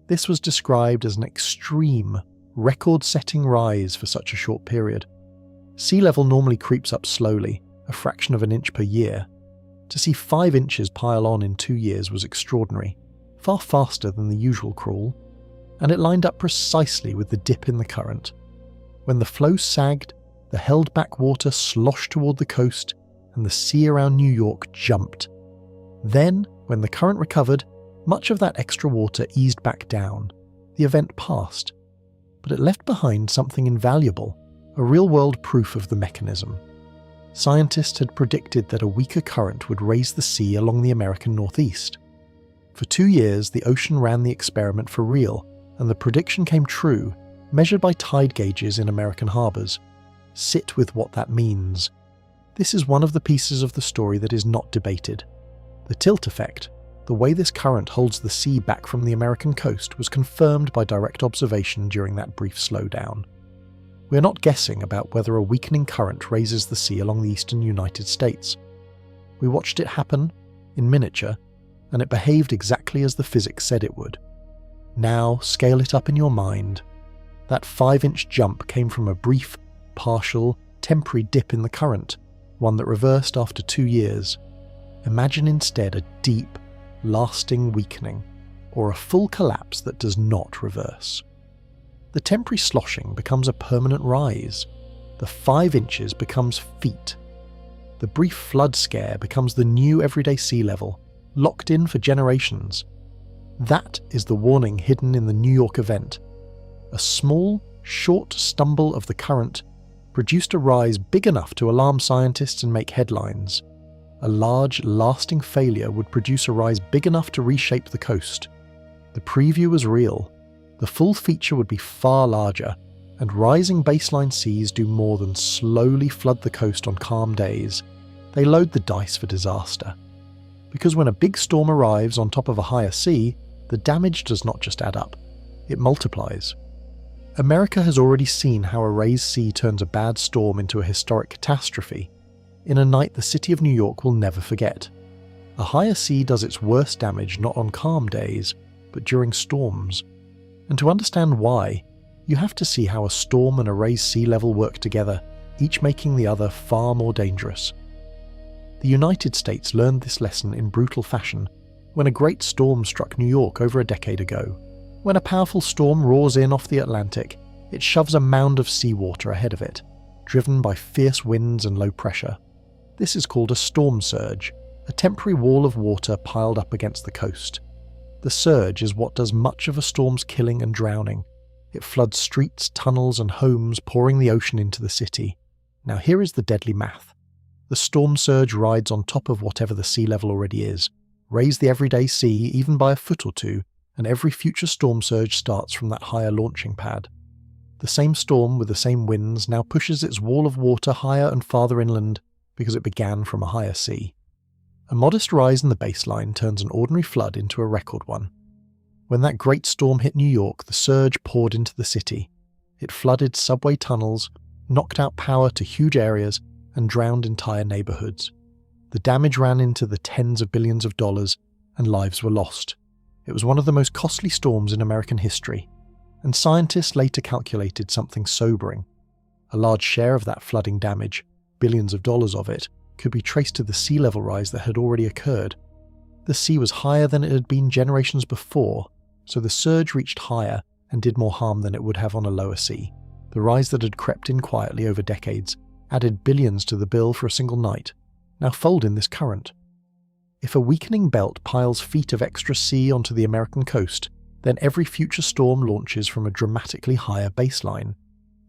This was described as an extreme, record-setting rise for such a short period. Sea level normally creeps up slowly, a fraction of an inch per year. To see 5 inches pile on in 2 years was extraordinary, far faster than the usual crawl, and it lined up precisely with the dip in the current. When the flow sagged, the held-back water sloshed toward the coast, and the sea around New York jumped. Then, when the current recovered, much of that extra water eased back down. The event passed, but it left behind something invaluable, a real-world proof of the mechanism. Scientists had predicted that a weaker current would raise the sea along the American Northeast. For 2 years, the ocean ran the experiment for real, and the prediction came true, measured by tide gauges in American harbours. Sit with what that means. This is one of the pieces of the story that is not debated. The tilt effect, the way this current holds the sea back from the American coast, was confirmed by direct observation during that brief slowdown. We're not guessing about whether a weakening current raises the sea along the eastern United States. We watched it happen, in miniature, and it behaved exactly as the physics said it would. Now, scale it up in your mind. That 5-inch jump came from a brief, partial, temporary dip in the current, one that reversed after 2 years. Imagine instead a deep, lasting weakening, or a full collapse that does not reverse. The temporary sloshing becomes a permanent rise. The 5 inches becomes feet. The brief flood scare becomes the new everyday sea level, locked in for generations. That is the warning hidden in the New York event. A small, short stumble of the current produced a rise big enough to alarm scientists and make headlines. A large, lasting failure would produce a rise big enough to reshape the coast. The preview was real. The full feature would be far larger, and rising baseline seas do more than slowly flood the coast on calm days. They load the dice for disaster. Because when a big storm arrives on top of a higher sea, the damage does not just add up, it multiplies. America has already seen how a raised sea turns a bad storm into a historic catastrophe, in a night the city of New York will never forget. A higher sea does its worst damage not on calm days, but during storms. And to understand why, you have to see how a storm and a raised sea level work together, each making the other far more dangerous. The United States learned this lesson in brutal fashion when a great storm struck New York over a decade ago. When a powerful storm roars in off the Atlantic, it shoves a mound of seawater ahead of it, driven by fierce winds and low pressure. This is called a storm surge, a temporary wall of water piled up against the coast. The surge is what does much of a storm's killing and drowning. It floods streets, tunnels, and homes, pouring the ocean into the city. Now here is the deadly math. The storm surge rides on top of whatever the sea level already is, raise the everyday sea even by a foot or two, and every future storm surge starts from that higher launching pad. The same storm with the same winds now pushes its wall of water higher and farther inland because it began from a higher sea. A modest rise in the baseline turns an ordinary flood into a record one. When that great storm hit New York, the surge poured into the city. It flooded subway tunnels, knocked out power to huge areas, and drowned entire neighborhoods. The damage ran into the tens of billions of dollars, and lives were lost. It was one of the most costly storms in American history, and scientists later calculated something sobering. A large share of that flooding damage, billions of dollars of it, could be traced to the sea level rise that had already occurred. The sea was higher than it had been generations before, so the surge reached higher and did more harm than it would have on a lower sea. The rise that had crept in quietly over decades added billions to the bill for a single night, now fold in this current. If a weakening belt piles feet of extra sea onto the American coast, then every future storm launches from a dramatically higher baseline.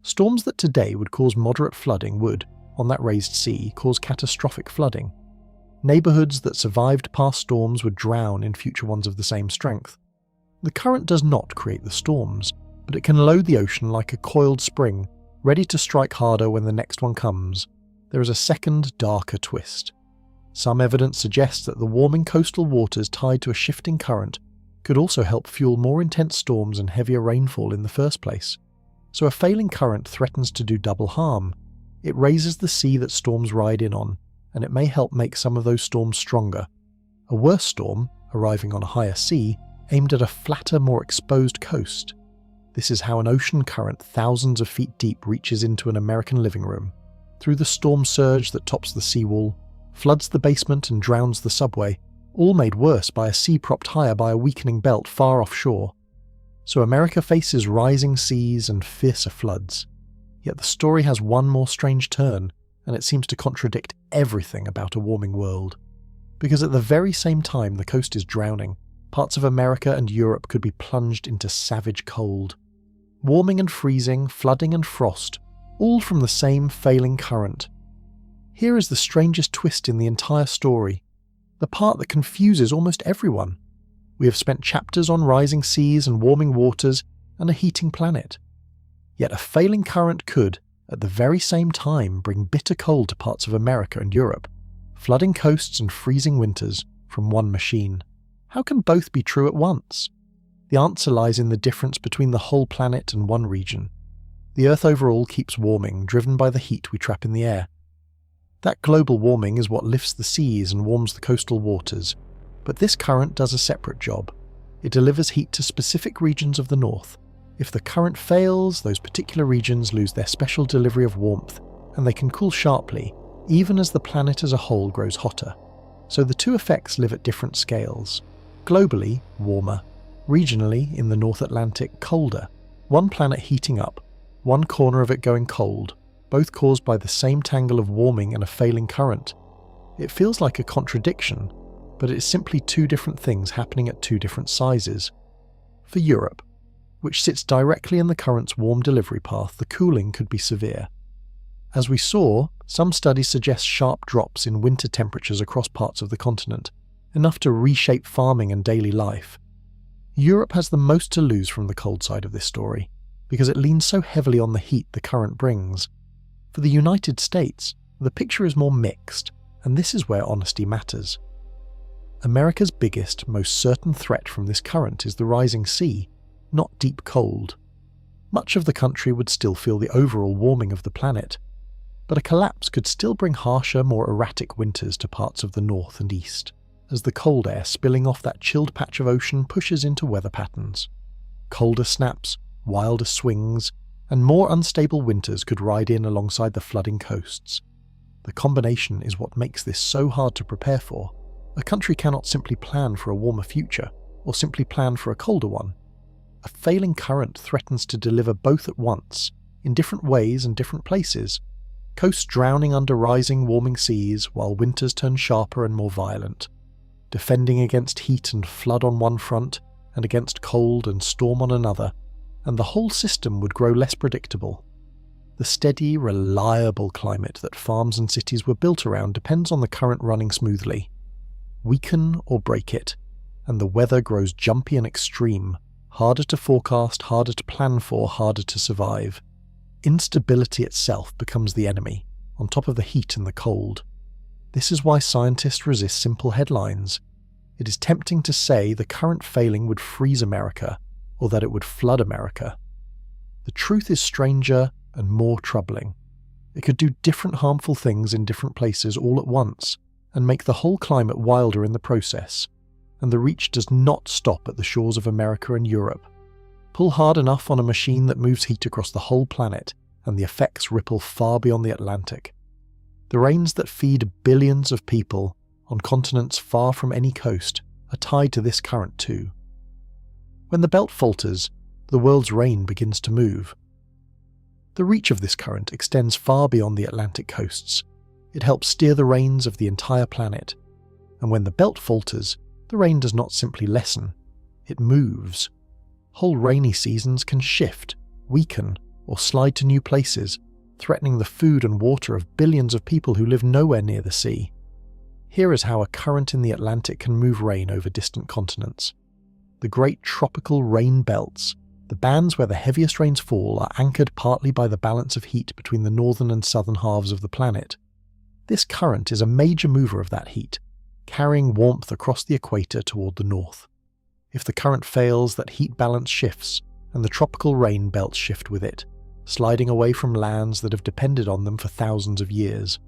Storms that today would cause moderate flooding would, on that raised sea, cause catastrophic flooding. Neighborhoods that survived past storms would drown in future ones of the same strength. The current does not create the storms, but it can load the ocean like a coiled spring, ready to strike harder when the next one comes. There is a second, darker twist. Some evidence suggests that the warming coastal waters tied to a shifting current could also help fuel more intense storms and heavier rainfall in the first place. So a failing current threatens to do double harm. It raises the sea that storms ride in on, and it may help make some of those storms stronger. A worse storm, arriving on a higher sea, aimed at a flatter, more exposed coast. This is how an ocean current thousands of feet deep reaches into an American living room. Through the storm surge that tops the seawall, floods the basement and drowns the subway, all made worse by a sea propped higher by a weakening belt far offshore. So America faces rising seas and fiercer floods. Yet the story has one more strange turn, and it seems to contradict everything about a warming world. Because at the very same time the coast is drowning, parts of America and Europe could be plunged into savage cold. Warming and freezing, flooding and frost, all from the same failing current. Here is the strangest twist in the entire story, the part that confuses almost everyone. We have spent chapters on rising seas and warming waters and a heating planet. Yet a failing current could, at the very same time, bring bitter cold to parts of America and Europe, flooding coasts and freezing winters from one machine. How can both be true at once? The answer lies in the difference between the whole planet and one region. The Earth overall keeps warming, driven by the heat we trap in the air. That global warming is what lifts the seas and warms the coastal waters, but this current does a separate job. It delivers heat to specific regions of the north. If the current fails, those particular regions lose their special delivery of warmth, and they can cool sharply, even as the planet as a whole grows hotter. So the two effects live at different scales. Globally, warmer. Regionally, in the North Atlantic, colder. One planet heating up, one corner of it going cold, both caused by the same tangle of warming and a failing current. It feels like a contradiction, but it is simply two different things happening at two different sizes. For Europe, which sits directly in the current's warm delivery path, the cooling could be severe. As we saw, some studies suggest sharp drops in winter temperatures across parts of the continent, enough to reshape farming and daily life. Europe has the most to lose from the cold side of this story, because it leans so heavily on the heat the current brings. For the United States, the picture is more mixed, and this is where honesty matters. America's biggest, most certain threat from this current is the rising sea, not deep cold. Much of the country would still feel the overall warming of the planet, but a collapse could still bring harsher, more erratic winters to parts of the north and east, as the cold air spilling off that chilled patch of ocean pushes into weather patterns. Colder snaps, wilder swings, and more unstable winters could ride in alongside the flooding coasts. The combination is what makes this so hard to prepare for. A country cannot simply plan for a warmer future, or simply plan for a colder one. A failing current threatens to deliver both at once, in different ways and different places. Coasts drowning under rising, warming seas, while winters turn sharper and more violent. Defending against heat and flood on one front, and against cold and storm on another, and the whole system would grow less predictable. The steady, reliable climate that farms and cities were built around depends on the current running smoothly. Weaken or break it, and the weather grows jumpy and extreme, harder to forecast, harder to plan for, harder to survive. Instability itself becomes the enemy, on top of the heat and the cold. This is why scientists resist simple headlines. It is tempting to say the current failing would freeze America, or that it would flood America. The truth is stranger and more troubling. It could do different harmful things in different places all at once, and make the whole climate wilder in the process. And the reach does not stop at the shores of America and Europe. Pull hard enough on a machine that moves heat across the whole planet, and the effects ripple far beyond the Atlantic. The rains that feed billions of people on continents far from any coast are tied to this current too. When the belt falters, the world's rain begins to move. The reach of this current extends far beyond the Atlantic coasts. It helps steer the rains of the entire planet. And when the belt falters, the rain does not simply lessen, it moves. Whole rainy seasons can shift, weaken, or slide to new places, threatening the food and water of billions of people who live nowhere near the sea. Here is how a current in the Atlantic can move rain over distant continents. The great tropical rain belts, the bands where the heaviest rains fall, are anchored partly by the balance of heat between the northern and southern halves of the planet. This current is a major mover of that heat, carrying warmth across the equator toward the north. If the current fails, that heat balance shifts, and the tropical rain belts shift with it, sliding away from lands that have depended on them for thousands of years.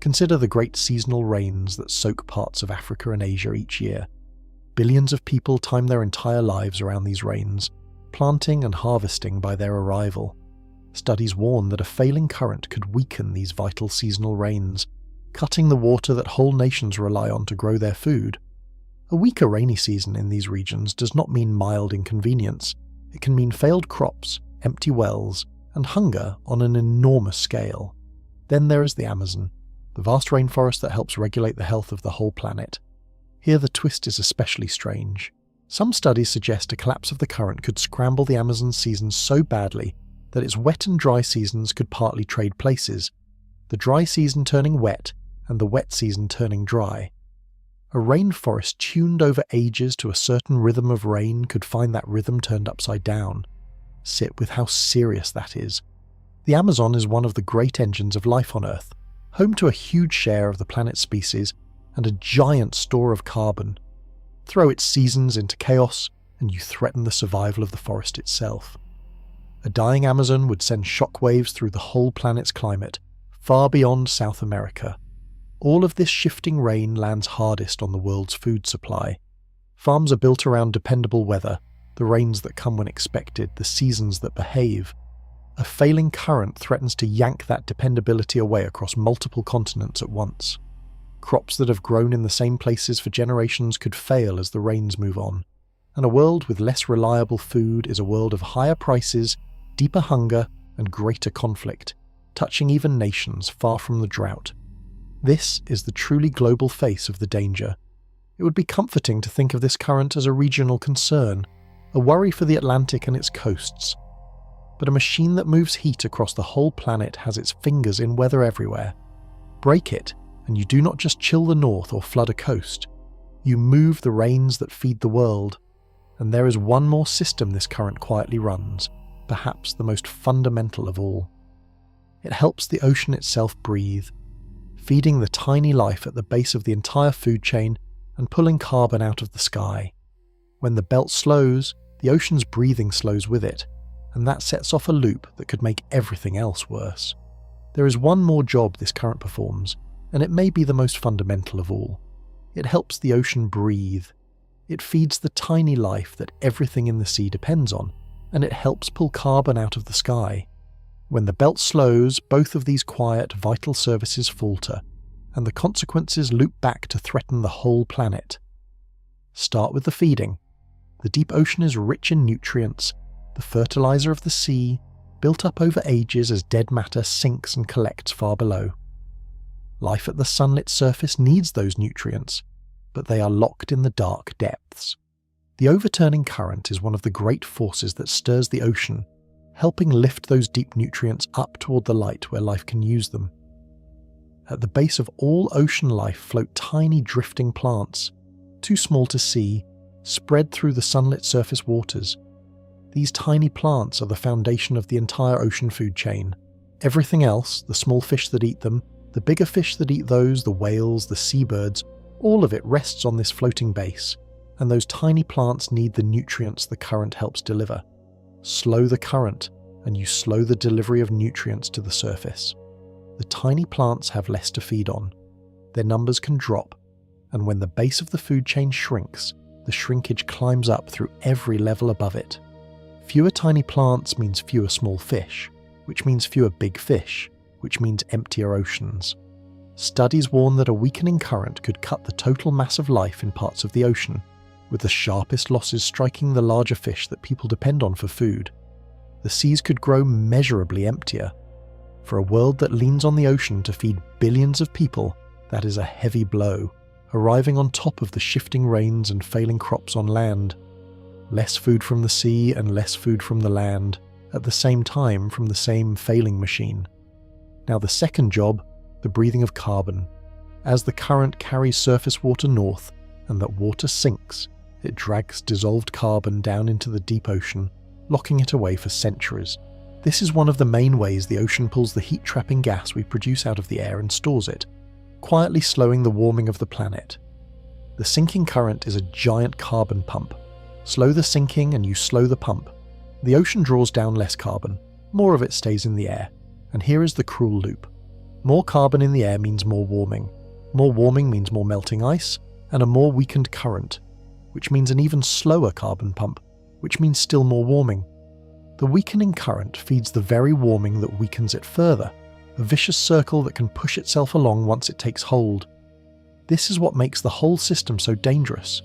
Consider the great seasonal rains that soak parts of Africa and Asia each year. Billions of people time their entire lives around these rains, planting and harvesting by their arrival. Studies warn that a failing current could weaken these vital seasonal rains, cutting the water that whole nations rely on to grow their food. A weaker rainy season in these regions does not mean mild inconvenience. It can mean failed crops, empty wells, and hunger on an enormous scale. Then there is the Amazon, the vast rainforest that helps regulate the health of the whole planet. Here the twist is especially strange. Some studies suggest a collapse of the current could scramble the Amazon seasons so badly that its wet and dry seasons could partly trade places, the dry season turning wet and the wet season turning dry. A rainforest tuned over ages to a certain rhythm of rain could find that rhythm turned upside down. Sit with how serious that is. The Amazon is one of the great engines of life on Earth, home to a huge share of the planet's species and a giant store of carbon. Throw its seasons into chaos, and you threaten the survival of the forest itself. A dying Amazon would send shockwaves through the whole planet's climate, far beyond South America. All of this shifting rain lands hardest on the world's food supply. Farms are built around dependable weather, the rains that come when expected, the seasons that behave. A failing current threatens to yank that dependability away across multiple continents at once. Crops that have grown in the same places for generations could fail as the rains move on. And a world with less reliable food is a world of higher prices, deeper hunger, and greater conflict, touching even nations far from the drought. This is the truly global face of the danger. It would be comforting to think of this current as a regional concern, a worry for the Atlantic and its coasts. But a machine that moves heat across the whole planet has its fingers in weather everywhere. Break it, and you do not just chill the north or flood a coast. You move the rains that feed the world. And there is one more system this current quietly runs, perhaps the most fundamental of all. It helps the ocean itself breathe, feeding the tiny life at the base of the entire food chain and pulling carbon out of the sky. When the belt slows, the ocean's breathing slows with it, and that sets off a loop that could make everything else worse. There is one more job this current performs, and it may be the most fundamental of all. It helps the ocean breathe. It feeds the tiny life that everything in the sea depends on, and it helps pull carbon out of the sky. When the belt slows, both of these quiet, vital services falter, and the consequences loop back to threaten the whole planet. Start with the feeding. The deep ocean is rich in nutrients, the fertilizer of the sea, built up over ages as dead matter sinks and collects far below. Life at the sunlit surface needs those nutrients, but they are locked in the dark depths. The overturning current is one of the great forces that stirs the ocean, helping lift those deep nutrients up toward the light where life can use them. At the base of all ocean life float tiny drifting plants, too small to see, spread through the sunlit surface waters. These tiny plants are the foundation of the entire ocean food chain. Everything else, the small fish that eat them, the bigger fish that eat those, the whales, the seabirds, all of it rests on this floating base, and those tiny plants need the nutrients the current helps deliver. Slow the current, and you slow the delivery of nutrients to the surface. The tiny plants have less to feed on. Their numbers can drop, and when the base of the food chain shrinks, the shrinkage climbs up through every level above it. Fewer tiny plants means fewer small fish, which means fewer big fish, which means emptier oceans. Studies warn that a weakening current could cut the total mass of life in parts of the ocean, with the sharpest losses striking the larger fish that people depend on for food. The seas could grow measurably emptier. For a world that leans on the ocean to feed billions of people, that is a heavy blow, arriving on top of the shifting rains and failing crops on land. Less food from the sea and less food from the land, at the same time from the same failing machine. Now the second job, the breathing of carbon. As the current carries surface water north and that water sinks, it drags dissolved carbon down into the deep ocean, locking it away for centuries. This is one of the main ways the ocean pulls the heat-trapping gas we produce out of the air and stores it, quietly slowing the warming of the planet. The sinking current is a giant carbon pump. Slow the sinking and you slow the pump. The ocean draws down less carbon, more of it stays in the air, and here is the cruel loop. More carbon in the air means more warming. More warming means more melting ice, and a more weakened current, which means an even slower carbon pump, which means still more warming. The weakening current feeds the very warming that weakens it further, a vicious circle that can push itself along once it takes hold. This is what makes the whole system so dangerous.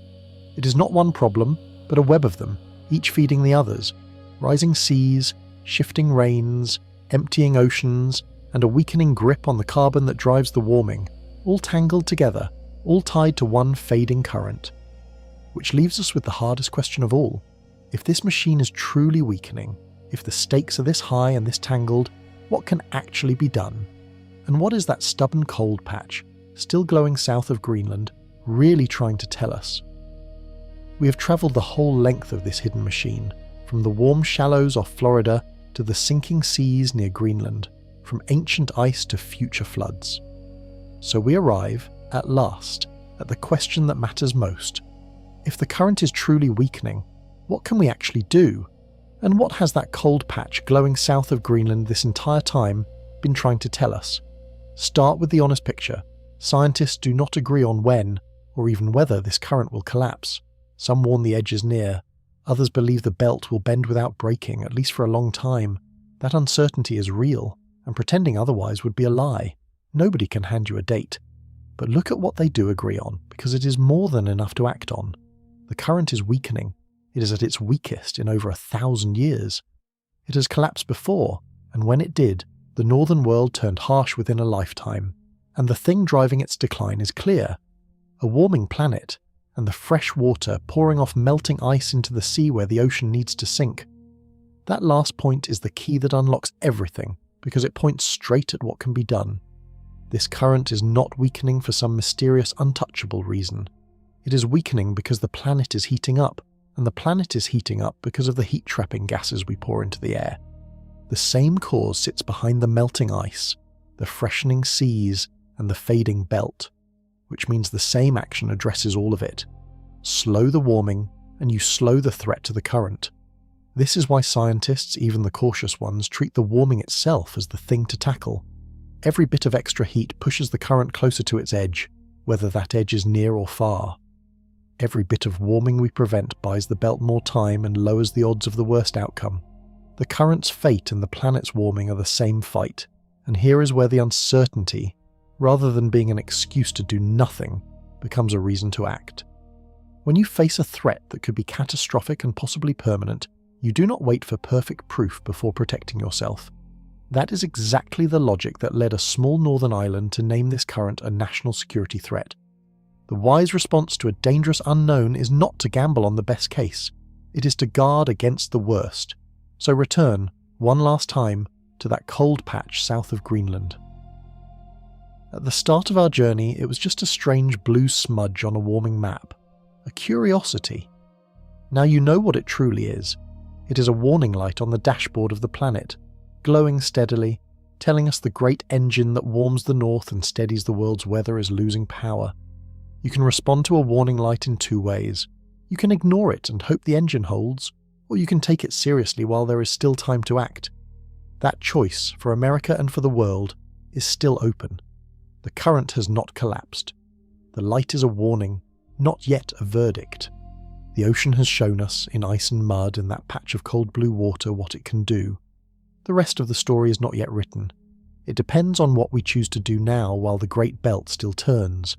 It is not one problem, but a web of them, each feeding the others. Rising seas, shifting rains, emptying oceans, and a weakening grip on the carbon that drives the warming, all tangled together, all tied to one fading current. Which leaves us with the hardest question of all. If this machine is truly weakening, if the stakes are this high and this tangled, what can actually be done? And what is that stubborn cold patch, still glowing south of Greenland, really trying to tell us? We have travelled the whole length of this hidden machine, from the warm shallows off Florida to the sinking seas near Greenland, from ancient ice to future floods. So we arrive, at last, at the question that matters most. If the current is truly weakening, what can we actually do? And what has that cold patch glowing south of Greenland this entire time been trying to tell us? Start with the honest picture. Scientists do not agree on when, or even whether, this current will collapse. Some warn the edge is near. Others believe the belt will bend without breaking, at least for a long time. That uncertainty is real, and pretending otherwise would be a lie. Nobody can hand you a date. But look at what they do agree on, because it is more than enough to act on. The current is weakening. It is at its weakest in over 1,000 years. It has collapsed before, and when it did, the northern world turned harsh within a lifetime. And the thing driving its decline is clear. A warming planet, and the fresh water pouring off melting ice into the sea where the ocean needs to sink. That last point is the key that unlocks everything, because it points straight at what can be done. This current is not weakening for some mysterious, untouchable reason. It is weakening because the planet is heating up, and the planet is heating up because of the heat-trapping gases we pour into the air. The same cause sits behind the melting ice, the freshening seas, and the fading belt, which means the same action addresses all of it. Slow the warming, and you slow the threat to the current. This is why scientists, even the cautious ones, treat the warming itself as the thing to tackle. Every bit of extra heat pushes the current closer to its edge, whether that edge is near or far. Every bit of warming we prevent buys the belt more time and lowers the odds of the worst outcome. The current's fate and the planet's warming are the same fight, and here is where the uncertainty, rather than being an excuse to do nothing, becomes a reason to act. When you face a threat that could be catastrophic and possibly permanent, you do not wait for perfect proof before protecting yourself. That is exactly the logic that led a small northern island to name this current a national security threat. The wise response to a dangerous unknown is not to gamble on the best case. It is to guard against the worst. So return, one last time, to that cold patch south of Greenland. At the start of our journey, it was just a strange blue smudge on a warming map, a curiosity. Now you know what it truly is. It is a warning light on the dashboard of the planet, glowing steadily, telling us the great engine that warms the north and steadies the world's weather is losing power. You can respond to a warning light in two ways. You can ignore it and hope the engine holds, or you can take it seriously while there is still time to act. That choice, for America and for the world, is still open. The current has not collapsed. The light is a warning, not yet a verdict. The ocean has shown us, in ice and mud and that patch of cold blue water, what it can do. The rest of the story is not yet written. It depends on what we choose to do now while the Great Belt still turns.